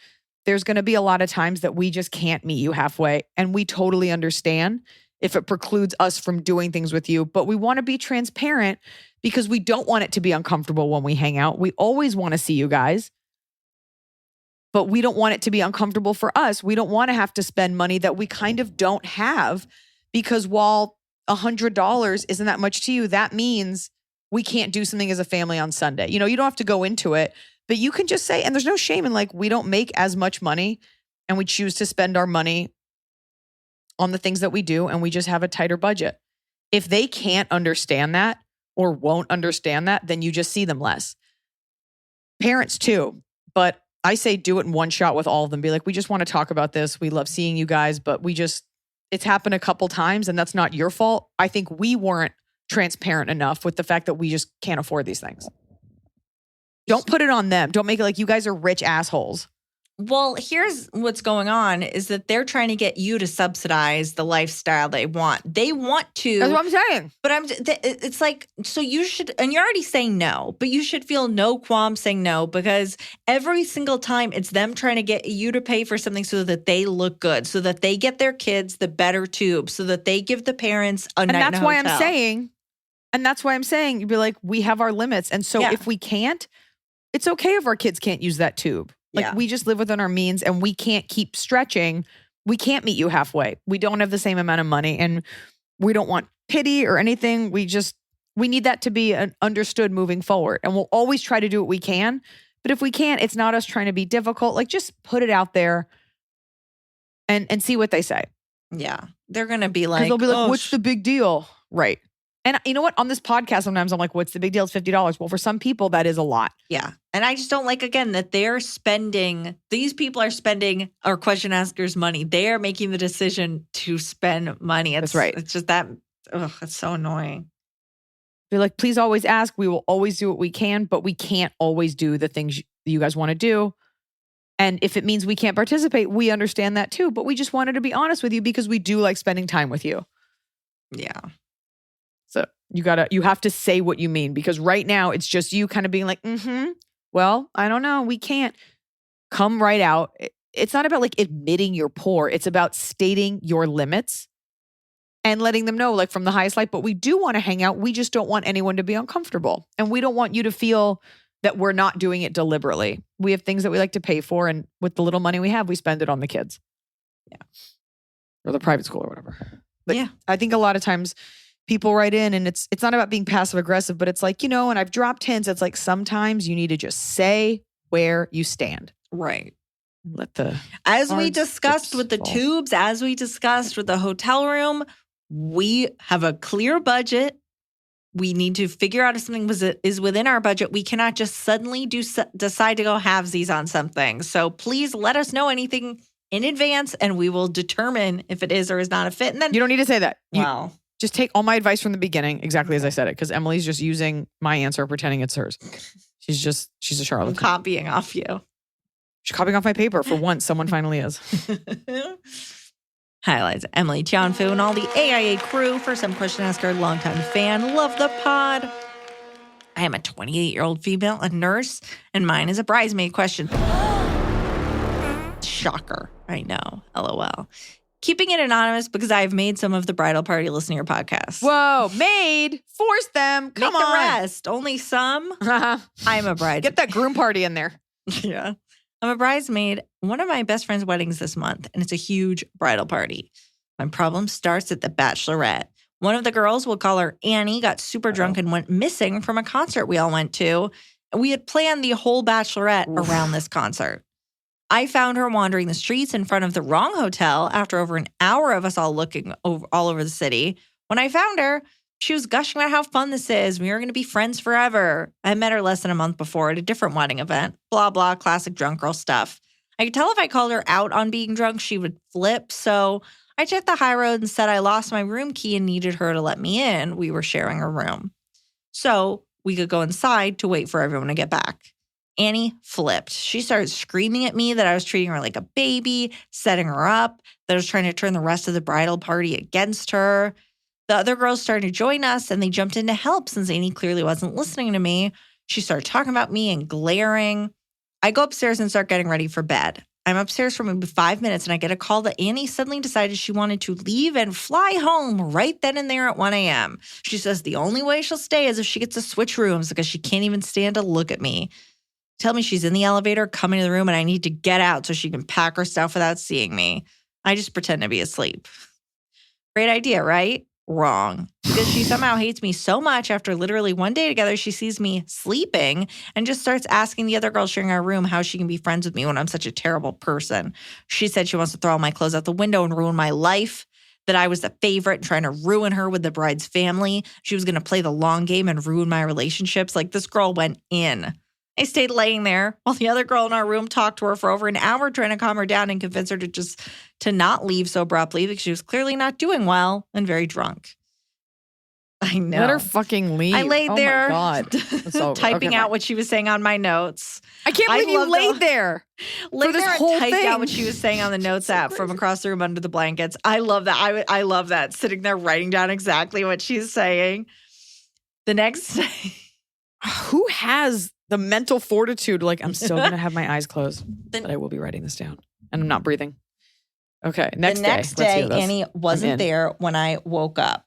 Speaker 1: there's going to be a lot of times that we just can't meet you halfway. And we totally understand. if it precludes us from doing things with you. But we want to be transparent because we don't want it to be uncomfortable when we hang out. We always want to see you guys, but we don't want it to be uncomfortable for us. We don't want to have to spend money that we kind of don't have, because while $100 isn't that much to you, that means we can't do something as a family on Sunday. You don't have to go into it, but you can just say, and there's no shame in like, we don't make as much money and we choose to spend our money on the things that we do, and we just have a tighter budget. If they can't understand that or won't understand that, then you just see them less. Parents too, but I say do it in one shot with all of them. Be like, we just want to talk about this. We love seeing you guys, but it's happened a couple times and that's not your fault. I think we weren't transparent enough with the fact that we just can't afford these things. Don't put it on them. Don't make it like you guys are rich assholes.
Speaker 2: Well, here's what's going on is that they're trying to get you to subsidize the lifestyle they want. They want to.
Speaker 1: That's what I'm saying.
Speaker 2: But it's like, so you should, and you're already saying no, but you should feel no qualm saying no, because every single time it's them trying to get you to pay for something so that they look good, so that they get their kids the better tube, so that they give the parents a night in a hotel. And
Speaker 1: that's why I'm saying, you'd be like, we have our limits. And so if we can't, it's okay if our kids can't use that tube. Like we just live within our means and we can't keep stretching. We can't meet you halfway. We don't have the same amount of money and we don't want pity or anything. We need that to be understood moving forward. And we'll always try to do what we can. But if we can't, it's not us trying to be difficult. Like just put it out there and see what they say.
Speaker 2: Yeah. They're going to be like,
Speaker 1: they'll be like, what's the big deal? Right. And you know what? On this podcast, sometimes I'm like, what's the big deal? It's $50. Well, for some people, that is a lot.
Speaker 2: Yeah. And I just don't like, again, that these people are spending our question askers' money. They are making the decision to spend money.
Speaker 1: That's right.
Speaker 2: It's just that, it's so annoying.
Speaker 1: They're like, please always ask. We will always do what we can, but we can't always do the things you guys want to do. And if it means we can't participate, we understand that too. But we just wanted to be honest with you because we do like spending time with you.
Speaker 2: Yeah.
Speaker 1: So you have to say what you mean, because right now it's just you kind of being like, well, I don't know. We can't. Come right out. It's not about like admitting you're poor. It's about stating your limits and letting them know like from the highest light, but we do want to hang out. We just don't want anyone to be uncomfortable. And we don't want you to feel that we're not doing it deliberately. We have things that we like to pay for. And with the little money we have, we spend it on the kids. Yeah. Or the private school or whatever. But I think a lot of times people write in and it's not about being passive aggressive, but it's like, and I've dropped hints. It's like sometimes you need to just say where you stand.
Speaker 2: Right.
Speaker 1: As
Speaker 2: we discussed with the tubes, as we discussed with the hotel room, we have a clear budget. We need to figure out if something is within our budget. We cannot just suddenly decide to go halvesies on something. So please let us know anything in advance and we will determine if it is or is not a fit. And then
Speaker 1: you don't need to say that.
Speaker 2: Wow.
Speaker 1: Just take all my advice from the beginning, exactly as I said it, because Emily's just using my answer, pretending it's hers. She's a charlatan.
Speaker 2: I'm copying off you.
Speaker 1: She's copying off my paper. For once, someone finally is.
Speaker 2: Hi, Iliza, Emily, Tianfu, and all the AIA crew. First-time question asker, longtime fan. Love the pod. I am a 28-year-old female, a nurse, and mine is a bridesmaid question. Shocker. I know. LOL. Keeping it anonymous because I've made some of the bridal party listen to your podcast.
Speaker 1: Whoa, made. Force them. Come on.
Speaker 2: The rest. Only some. I'm a bridesmaid.
Speaker 1: Get that groom party in there.
Speaker 2: Yeah. I'm a bridesmaid. One of my best friend's weddings this month, and it's a huge bridal party. My problem starts at the bachelorette. One of the girls, we'll call her Annie, got super drunk and went missing from a concert we all went to. We had planned the whole bachelorette around this concert. I found her wandering the streets in front of the wrong hotel after over an hour of us all looking all over the city. When I found her, she was gushing about how fun this is. We were going to be friends forever. I met her less than a month before at a different wedding event. Blah, blah, classic drunk girl stuff. I could tell if I called her out on being drunk, she would flip. So I checked the high road and said I lost my room key and needed her to let me in. We were sharing a room. So we could go inside to wait for everyone to get back. Annie flipped. She started screaming at me that I was treating her like a baby, setting her up, that I was trying to turn the rest of the bridal party against her. The other girls started to join us, and they jumped in to help since Annie clearly wasn't listening to me. She started talking about me and glaring. I go upstairs and start getting ready for bed. I'm upstairs for maybe 5 minutes and I get a call that Annie suddenly decided she wanted to leave and fly home right then and there at 1 a.m. She says the only way she'll stay is if she gets to switch rooms because she can't even stand to look at me. Tell me she's in the elevator coming to the room and I need to get out so she can pack her stuff without seeing me. I just pretend to be asleep. Great idea, right? Wrong. Because she somehow hates me so much after literally one day together, she sees me sleeping and just starts asking the other girl sharing our room how she can be friends with me when I'm such a terrible person. She said she wants to throw all my clothes out the window and ruin my life, that I was the favorite trying to ruin her with the bride's family. She was going to play the long game and ruin my relationships. Like, this girl went in. I stayed laying there while the other girl in our room talked to her for over an hour trying to calm her down and convince her to not leave so abruptly because she was clearly not doing well and very drunk. I know.
Speaker 1: Let her fucking leave.
Speaker 2: I laid there
Speaker 1: my God. It's over.
Speaker 2: typing
Speaker 1: Okay,
Speaker 2: out
Speaker 1: fine.
Speaker 2: what she was saying on my notes.
Speaker 1: I can't believe you laid there.
Speaker 2: Laid
Speaker 1: this
Speaker 2: there
Speaker 1: whole
Speaker 2: and typed
Speaker 1: thing.
Speaker 2: out what she was saying on the notes app from across the room under the blankets. I love that. I love that. Sitting there writing down exactly what she's saying. The next day.
Speaker 1: Who has the mental fortitude? Like, I'm still going to have my eyes closed, but I will be writing this down. And I'm not breathing. Okay, next day.
Speaker 2: The next day,
Speaker 1: Let's hear this.
Speaker 2: Annie wasn't there when I woke up.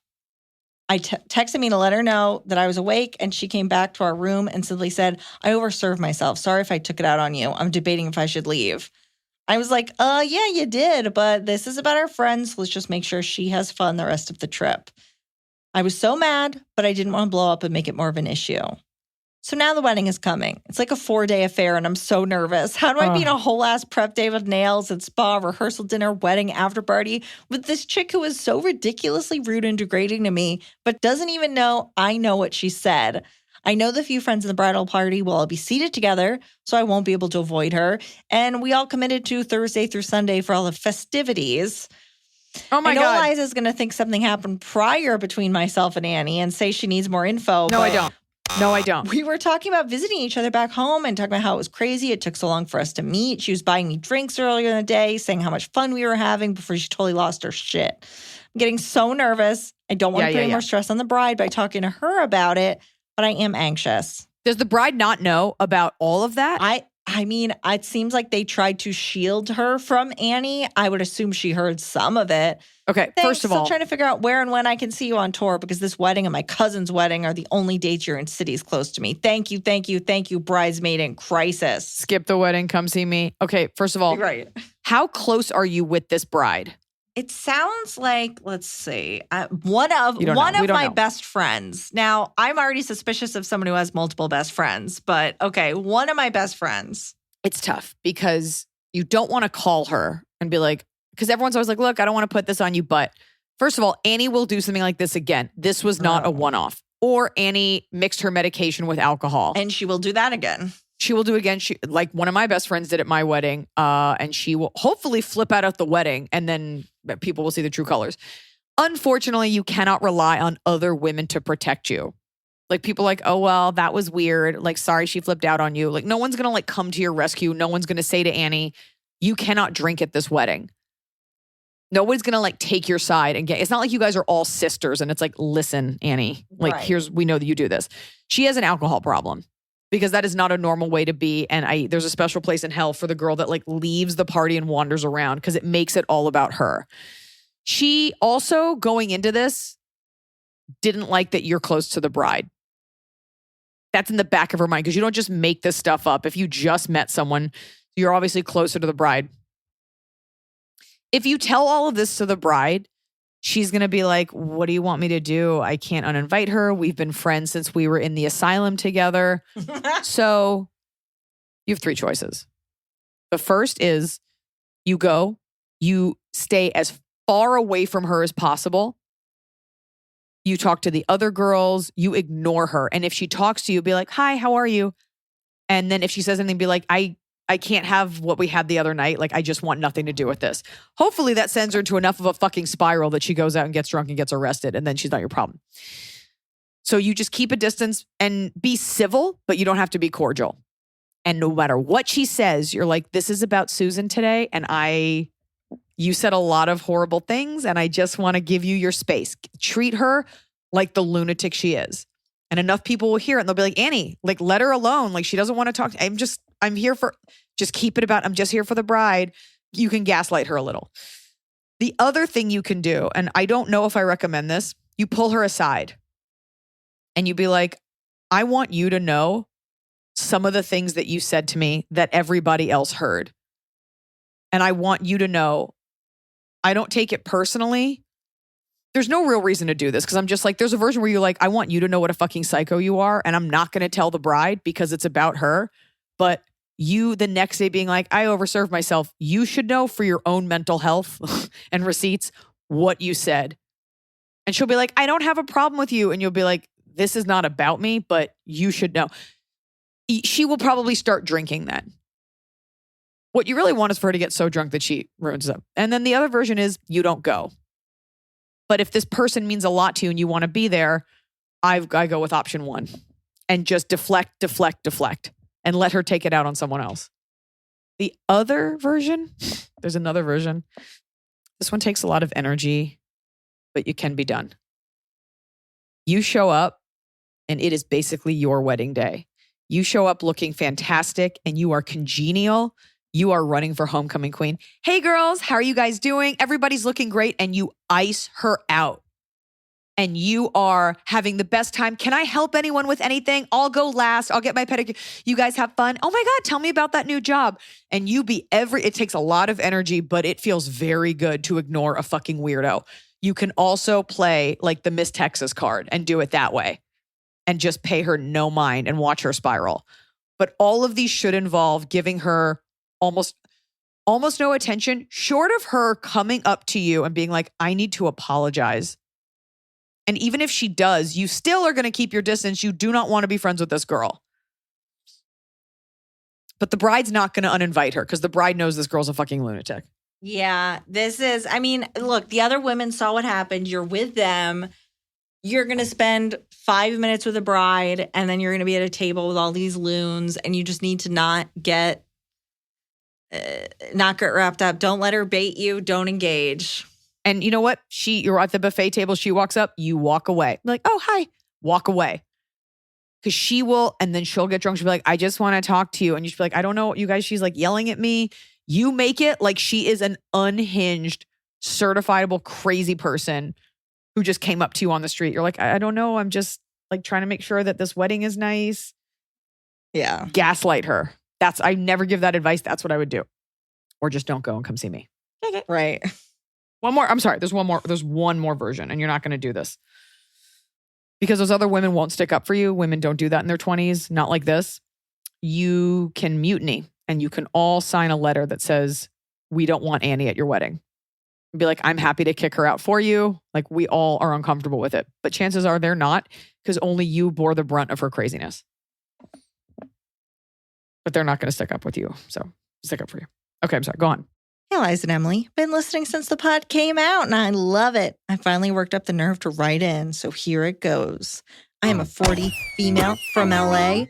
Speaker 2: I texted me to let her know that I was awake, and she came back to our room and simply said, I overserved myself. Sorry if I took it out on you. I'm debating if I should leave. I was like, yeah, you did, but this is about our friends. Let's just make sure she has fun the rest of the trip. I was so mad, but I didn't want to blow up and make it more of an issue. So now the wedding is coming. It's like a 4-day affair, and I'm so nervous. How do I be in a whole ass prep day with nails and spa, rehearsal dinner, wedding, after party with this chick who is so ridiculously rude and degrading to me, but doesn't even know I know what she said? I know the few friends in the bridal party will all be seated together, so I won't be able to avoid her. And we all committed to Thursday through Sunday for all the festivities.
Speaker 1: Oh my
Speaker 2: God.
Speaker 1: God.
Speaker 2: I know Eliza's going to think something happened prior between myself and Annie and say she needs more info.
Speaker 1: No, I don't. No, I don't.
Speaker 2: We were talking about visiting each other back home and talking about how it was crazy. It took so long for us to meet. She was buying me drinks earlier in the day, saying how much fun we were having before she totally lost her shit. I'm getting so nervous. I don't want to put any more stress on the bride by talking to her about it, but I am anxious.
Speaker 1: Does the bride not know about all of that?
Speaker 2: I mean, it seems like they tried to shield her from Annie. I would assume she heard some of it.
Speaker 1: Okay, first of all,
Speaker 2: I'm still trying to figure out where and when I can see you on tour because this wedding and my cousin's wedding are the only dates you're in cities close to me. Thank you, bridesmaid in crisis.
Speaker 1: Skip the wedding, come see me. Okay, first of all,
Speaker 2: right.
Speaker 1: How close are you with this bride?
Speaker 2: It sounds like, let's see, one of my best friends. Now, I'm already suspicious of someone who has multiple best friends, but okay, one of my best friends.
Speaker 1: It's tough because you don't want to call her and be like, because everyone's always like, look, I don't want to put this on you, but first of all, Annie will do something like this again. This was not a one-off. Or Annie mixed her medication with alcohol.
Speaker 2: And she will do that again.
Speaker 1: She will do it again. She, like one of my best friends did at my wedding, and she will hopefully flip out at the wedding, and then people will see the true colors. Unfortunately, you cannot rely on other women to protect you. Like people like, oh, well, that was weird. Like, sorry, she flipped out on you. Like no one's going to like come to your rescue. No one's going to say to Annie, you cannot drink at this wedding. Nobody's going to like take your side and it's not like you guys are all sisters and it's like, listen, Annie, like we know that you do this. She has an alcohol problem. Because that is not a normal way to be. And there's a special place in hell for the girl that like leaves the party and wanders around because it makes it all about her. She also, going into this, didn't like that you're close to the bride. That's in the back of her mind because you don't just make this stuff up. If you just met someone, you're obviously closer to the bride. If you tell all of this to the bride, she's going to be like, what do you want me to do? I can't uninvite her. We've been friends since we were in the asylum together. So you have 3 choices. The first is you go, you stay as far away from her as possible. You talk to the other girls, you ignore her. And if she talks to you, be like, hi, how are you? And then if she says anything, be like, I can't have what we had the other night. Like, I just want nothing to do with this. Hopefully that sends her into enough of a fucking spiral that she goes out and gets drunk and gets arrested. And then she's not your problem. So you just keep a distance and be civil, but you don't have to be cordial. And no matter what she says, you're like, this is about Susan today. And you said a lot of horrible things. And I just want to give you your space. Treat her like the lunatic she is. And enough people will hear it and they'll be like, Annie, like, let her alone. Like, she doesn't want to talk. I'm here for, just keep it about, I'm just here for the bride. You can gaslight her a little. The other thing you can do, and I don't know if I recommend this, you pull her aside and you be like, I want you to know some of the things that you said to me that everybody else heard. And I want you to know, I don't take it personally. There's no real reason to do this because I'm just like, there's a version where you're like, I want you to know what a fucking psycho you are. And I'm not going to tell the bride because it's about her. But you the next day being like, I overserved myself. You should know for your own mental health and receipts what you said. And she'll be like, I don't have a problem with you. And you'll be like, this is not about me, but you should know. She will probably start drinking then. What you really want is for her to get so drunk that she ruins it. And then the other version is you don't go. But if this person means a lot to you and you want to be there, I go with option one and just deflect, and let her take it out on someone else. The other version, there's another version. This one takes a lot of energy, but it can be done. You show up and it is basically your wedding day. You show up looking fantastic and you are congenial. You are running for homecoming queen. Hey girls, how are you guys doing? Everybody's looking great. And you ice her out. And you are having the best time. Can I help anyone with anything? I'll go last. I'll get my pedicure. You guys have fun. Oh my God, tell me about that new job. And it takes a lot of energy, but it feels very good to ignore a fucking weirdo. You can also play like the Miss Texas card and do it that way. And just pay her no mind and watch her spiral. But all of these should involve giving her almost no attention, short of her coming up to you and being like, I need to apologize. And even if she does, you still are going to keep your distance. You do not want to be friends with this girl. But the bride's not going to uninvite her because the bride knows this girl's a fucking lunatic.
Speaker 2: Yeah, look, the other women saw what happened. You're with them. You're going to spend 5 minutes with a bride and then you're going to be at a table with all these loons and you just need to not get wrapped up. Don't let her bait you. Don't engage.
Speaker 1: And you know what? You're at the buffet table. She walks up. You walk away. Like, oh, hi. Walk away. Because she will, and then she'll get drunk. She'll be like, I just want to talk to you. And you should be like, I don't know, you guys. She's like yelling at me. You make it like she is an unhinged, certifiable, crazy person who just came up to you on the street. You're like, I don't know. I'm just like trying to make sure that this wedding is nice.
Speaker 2: Yeah.
Speaker 1: Gaslight her. I never give that advice. That's what I would do. Or just don't go and come see me.
Speaker 2: Right.
Speaker 1: One more. I'm sorry. There's one more version and you're not going to do this. Because those other women won't stick up for you. Women don't do that in their 20s. Not like this. You can mutiny and you can all sign a letter that says, we don't want Annie at your wedding. Be like, I'm happy to kick her out for you. Like, we all are uncomfortable with it. But chances are they're not because only you bore the brunt of her craziness. But they're not going to stick up with you. So stick up for you. Okay, I'm sorry. Go on.
Speaker 2: Hey, Iliza and Emily. Been listening since the pod came out and I love it. I finally worked up the nerve to write in. So here it goes. I am a 40 female from LA.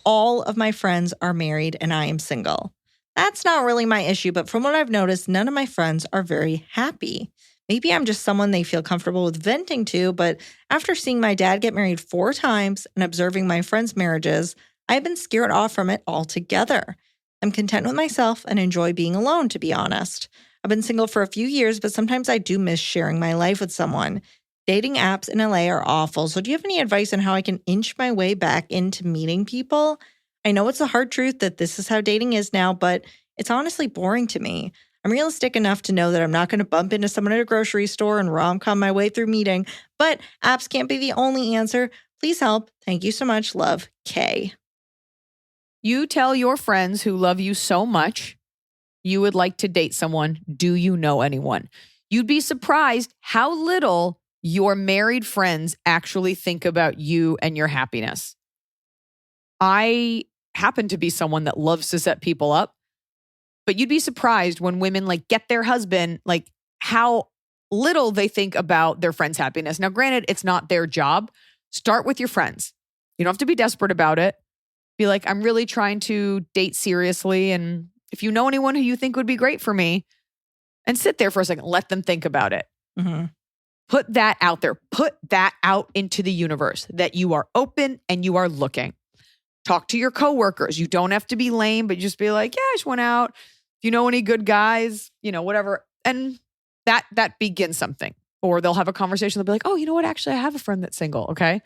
Speaker 2: All of my friends are married and I am single. That's not really my issue, but from what I've noticed, none of my friends are very happy. Maybe I'm just someone they feel comfortable with venting to, but after seeing my dad get married 4 times and observing my friends' marriages, I've been scared off from it altogether. I'm content with myself and enjoy being alone, to be honest. I've been single for a few years, but sometimes I do miss sharing my life with someone. Dating apps in LA are awful, so do you have any advice on how I can inch my way back into meeting people? I know it's a hard truth that this is how dating is now, but it's honestly boring to me. I'm realistic enough to know that I'm not going to bump into someone at a grocery store and rom-com my way through meeting, but apps can't be the only answer. Please help. Thank you so much. Love, Kay.
Speaker 1: You tell your friends who love you so much you would like to date someone. Do you know anyone? You'd be surprised how little your married friends actually think about you and your happiness. I happen to be someone that loves to set people up, but you'd be surprised when women like get their husband, like how little they think about their friend's happiness. Now, granted, it's not their job. Start with your friends. You don't have to be desperate about it. Be like, I'm really trying to date seriously. And if you know anyone who you think would be great for me, and sit there for a second, let them think about it.
Speaker 2: Mm-hmm.
Speaker 1: Put that out there. Put that out into the universe that you are open and you are looking. Talk to your coworkers. You don't have to be lame, but just be like, yeah, I just went out. If you know any good guys, whatever. And that begins something. Or they'll have a conversation. They'll be like, oh, you know what? Actually, I have a friend that's single. Okay.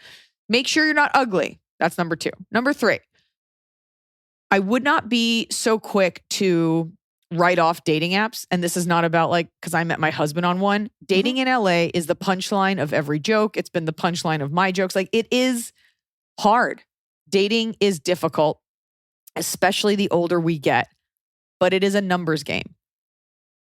Speaker 1: Make sure you're not ugly. That's number 2. Number 3, I would not be so quick to write off dating apps. And this is not about because I met my husband on one. Dating in LA is the punchline of every joke. It's been the punchline of my jokes. It is hard. Dating is difficult, especially the older we get, but it is a numbers game.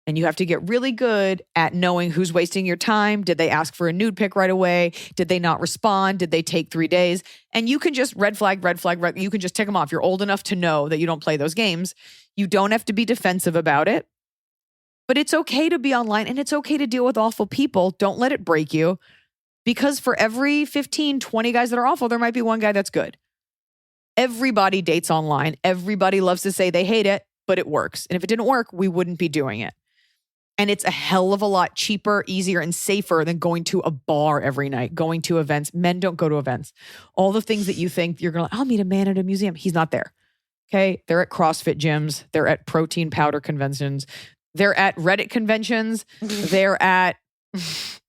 Speaker 1: And you have to get really good at knowing who's wasting your time. Did they ask for a nude pic right away? Did they not respond? Did they take 3 days? And you can just red flag. You can just tick them off. You're old enough to know that you don't play those games. You don't have to be defensive about it. But it's okay to be online and it's okay to deal with awful people. Don't let it break you. Because for every 15, 20 guys that are awful, there might be one guy that's good. Everybody dates online. Everybody loves to say they hate it, but it works. And if it didn't work, we wouldn't be doing it. And it's a hell of a lot cheaper, easier, and safer than going to a bar every night, going to events. Men don't go to events. All the things that you think you're going to, I'll meet a man at a museum. He's not there. Okay. They're at CrossFit gyms. They're at protein powder conventions. They're at Reddit conventions. They're at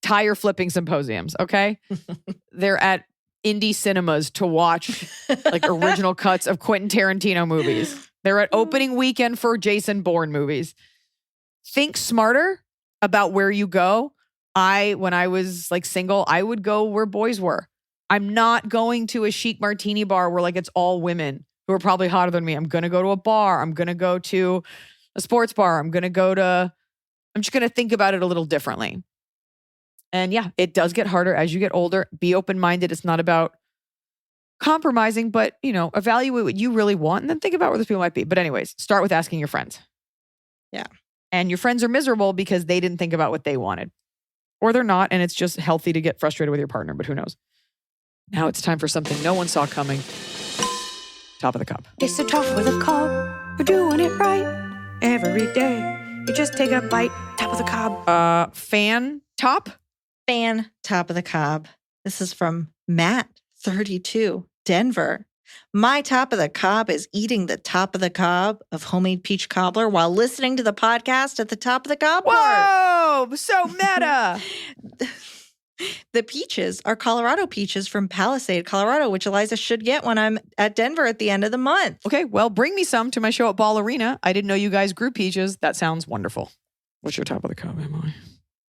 Speaker 1: tire flipping symposiums. Okay. They're at indie cinemas to watch original cuts of Quentin Tarantino movies. They're at opening weekend for Jason Bourne movies. Think smarter about where you go. When I was single, I would go where boys were. I'm not going to a chic martini bar where it's all women who are probably hotter than me. I'm going to go to a bar. I'm going to go to a sports bar. I'm just going to think about it a little differently. And yeah, it does get harder as you get older. Be open-minded. It's not about compromising, but evaluate what you really want and then think about where those people might be. But anyways, start with asking your friends.
Speaker 2: Yeah.
Speaker 1: And your friends are miserable because they didn't think about what they wanted. Or they're not, and it's just healthy to get frustrated with your partner, but who knows? Now it's time for something no one saw coming. Top of the cup.
Speaker 3: It's the top of the cob. We're doing it right every day. You just take a bite. Top of the cob.
Speaker 1: Fan top?
Speaker 2: Fan top of the cob. This is from Matt, 32, Denver. My top of the cob is eating the top of the cob of homemade peach cobbler while listening to the podcast at the top of the cob.
Speaker 1: Whoa, so meta.
Speaker 2: The peaches are Colorado peaches from Palisade, Colorado, which Iliza should get when I'm at Denver at the end of the month.
Speaker 1: Okay, well, bring me some to my show at Ball Arena. I didn't know you guys grew peaches. That sounds wonderful. What's your top of the cob, Emily?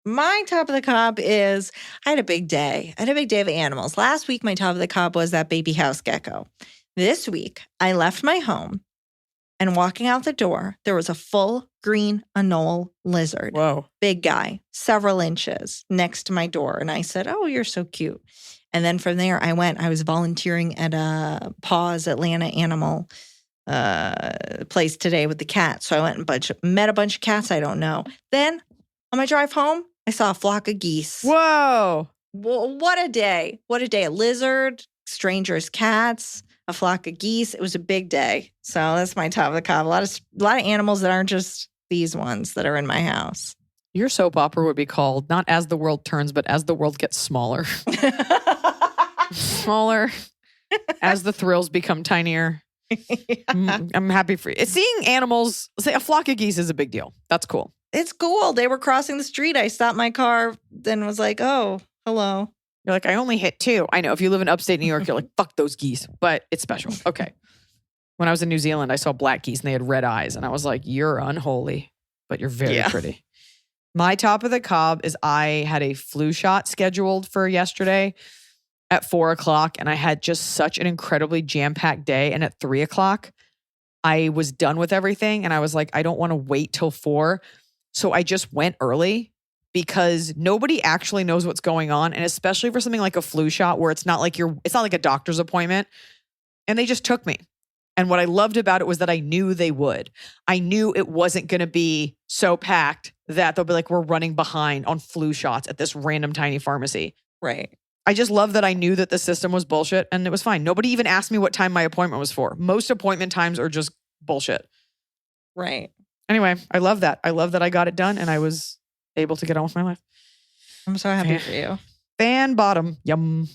Speaker 2: My top of the cob is I had a big day. I had a big day of animals. Last week, my top of the cob was that baby house gecko. This week, I left my home and walking out the door, there was a full green anole lizard.
Speaker 1: Whoa.
Speaker 2: Big guy, several inches next to my door. And I said, oh, you're so cute. And then from there, I was volunteering at a Paws Atlanta animal place today with the cats. So I went and met a bunch of cats I don't know. Then on my drive home, I saw a flock of geese.
Speaker 1: Whoa.
Speaker 2: Well, what a day. What a day. A lizard, strangers' cats, a flock of geese. It was a big day. So that's my top of the cob. A lot of animals that aren't just these ones that are in my house.
Speaker 1: Your soap opera would be called not As the World Turns, but As the World Gets Smaller. Smaller. As the thrills become tinier. Yeah. I'm happy for you. Seeing animals, say a flock of geese is a big deal. That's cool.
Speaker 2: It's cool. They were crossing the street. I stopped my car, then was like, oh, hello.
Speaker 1: You're like, I only hit 2. I know. If you live in upstate New York, you're like, fuck those geese. But it's special. Okay. When I was in New Zealand, I saw black geese and they had red eyes. And I was like, you're unholy, but you're very pretty. My top of the cob is I had a flu shot scheduled for yesterday at 4:00. And I had just such an incredibly jam-packed day. And at 3:00, I was done with everything. And I was like, I don't want to wait till 4. So I just went early because nobody actually knows what's going on. And especially for something like a flu shot where it's not like a doctor's appointment. And they just took me. And what I loved about it was that I knew they would. I knew it wasn't going to be so packed that they'll be like, we're running behind on flu shots at this random tiny pharmacy.
Speaker 2: Right.
Speaker 1: I just love that I knew that the system was bullshit and it was fine. Nobody even asked me what time my appointment was for. Most appointment times are just bullshit.
Speaker 2: Right.
Speaker 1: Anyway, I love that. I love that I got it done and I was able to get on with my life.
Speaker 2: I'm so happy for you.
Speaker 1: Fan bottom. Yum.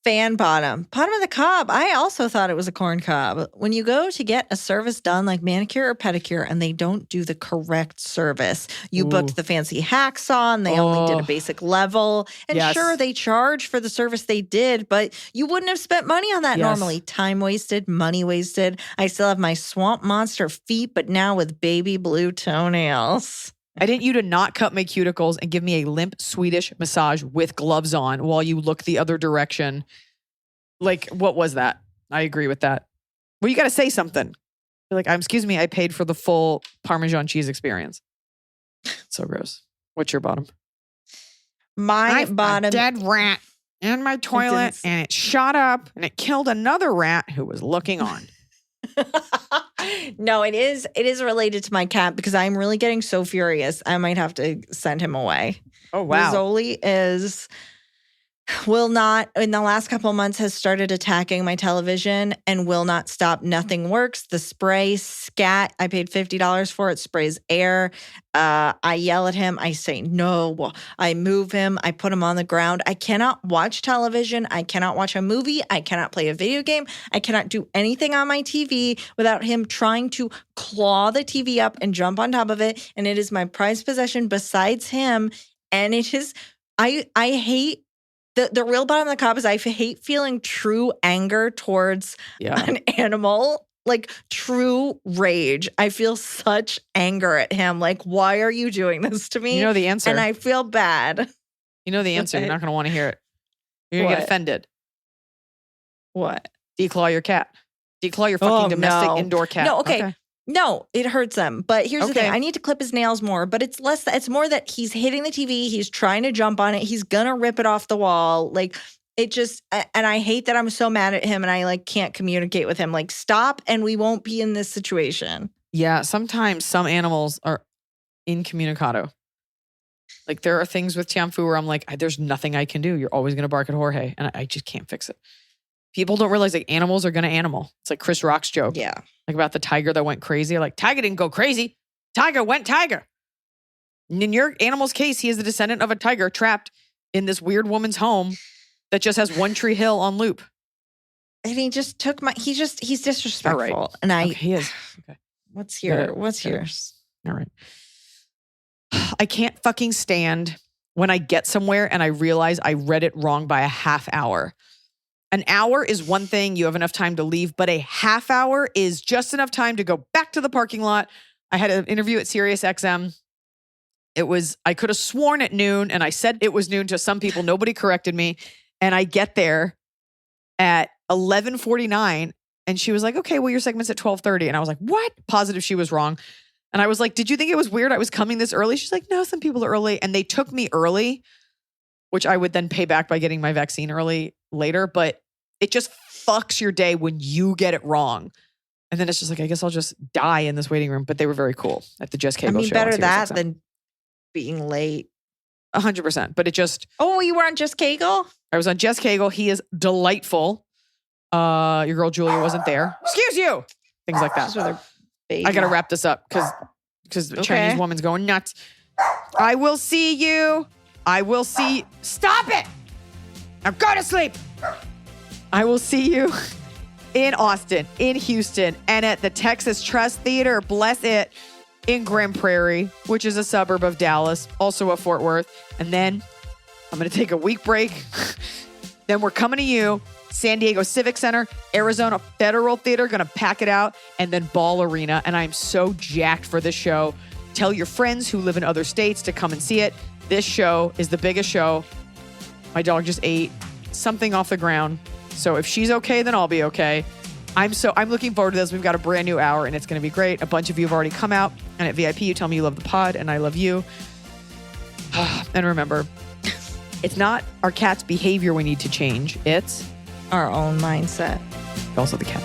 Speaker 2: Fan bottom. Bottom of the cob. I also thought it was a corn cob. When you go to get a service done like manicure or pedicure and they don't do the correct service, you booked the fancy hacksaw and they only did a basic level. And sure, they charge for the service they did, but you wouldn't have spent money on that normally. Time wasted, money wasted. I still have my swamp monster feet, but now with baby blue toenails.
Speaker 1: I didn't you to not cut my cuticles and give me a limp Swedish massage with gloves on while you look the other direction. Like, what was that? I agree with that. Well, you got to say something. You're like, excuse me, I paid for the full Parmesan cheese experience. So gross. What's your bottom?
Speaker 2: My bottom.
Speaker 1: A dead rat in my toilet and it shot up and it killed another rat who was looking on.
Speaker 2: No, it is related to my cat because I'm really getting so furious. I might have to send him away.
Speaker 1: Oh, wow.
Speaker 2: Rizzoli will not, in the last couple of months, has started attacking my television and will not stop. Nothing works. The spray, scat, I paid $50 for it, sprays air. I yell at him. I say no. I move him. I put him on the ground. I cannot watch television. I cannot watch a movie. I cannot play a video game. I cannot do anything on my TV without him trying to claw the TV up and jump on top of it. And it is my prized possession besides him. And it is, I hate, the real bottom of the cob is I hate feeling true anger towards an animal, like true rage. I feel such anger at him. Like, why are you doing this to me?
Speaker 1: You know the answer.
Speaker 2: And I feel bad.
Speaker 1: You know the answer. You're not going to want to hear it. You're going to get offended.
Speaker 2: What?
Speaker 1: Declaw your cat. Declaw your fucking domestic indoor cat.
Speaker 2: No, okay. No, it hurts him. But here's the thing. I need to clip his nails more, but it's less. It's more that he's hitting the TV. He's trying to jump on it. He's going to rip it off the wall. Like, it just, and I hate that I'm so mad at him and I like can't communicate with him. Like, stop and we won't be in this situation.
Speaker 1: Yeah. Sometimes some animals are incommunicado. Like, there are things with Tianfu where I'm like, there's nothing I can do. You're always going to bark at Jorge. And I just can't fix it. People don't realize like animals are going to animal. It's like Chris Rock's joke.
Speaker 2: Yeah.
Speaker 1: Like about the tiger that went crazy. Like, tiger didn't go crazy. Tiger went tiger. And in your animal's case, he is the descendant of a tiger trapped in this weird woman's home that just has One Tree Hill on loop.
Speaker 2: And he just took he's disrespectful.
Speaker 1: Right.
Speaker 2: And
Speaker 1: he is. Okay.
Speaker 2: What's yours?
Speaker 1: All right. I can't fucking stand when I get somewhere and I realize I read it wrong by a half hour. An hour is one thing. You have enough time to leave, but a half hour is just enough time to go back to the parking lot. I had an interview at Sirius XM. I could have sworn at noon and I said it was noon to some people. Nobody corrected me. And I get there at 11:49 and she was like, okay, well, your segment's at 12:30. And I was like, what? Positive she was wrong. And I was like, did you think it was weird I was coming this early? She's like, no, some people are early. And they took me early, which I would then pay back by getting my vaccine early later. But it just fucks your day when you get it wrong. And then it's just like, I guess I'll just die in this waiting room. But they were very cool at the Jess Cagle show.
Speaker 2: I mean, better that than being late.
Speaker 1: 100%. But it just...
Speaker 2: Oh, you were on Jess Cagle?
Speaker 1: I was on Jess Cagle. He is delightful. Your girl Julia wasn't there. Excuse you! Things like that. I got to wrap this up because the Chinese woman's going nuts. I will see you. Stop it! Now go to sleep. I will see you in Austin, in Houston, and at the Texas Trust Theater, bless it, in Grand Prairie, which is a suburb of Dallas, also a Fort Worth. And then I'm going to take a week break. Then we're coming to you, San Diego Civic Center, Arizona Federal Theater, going to pack it out, and then Ball Arena. And I'm so jacked for this show. Tell your friends who live in other states to come and see it. This show is the biggest show. My dog just ate something off the ground. So if she's okay, then I'll be okay. I'm looking forward to this. We've got a brand new hour and it's going to be great. A bunch of you have already come out, and at VIP you tell me you love the pod and I love you. And remember, it's not our cat's behavior we need to change. It's
Speaker 2: our own mindset.
Speaker 1: Also the cat.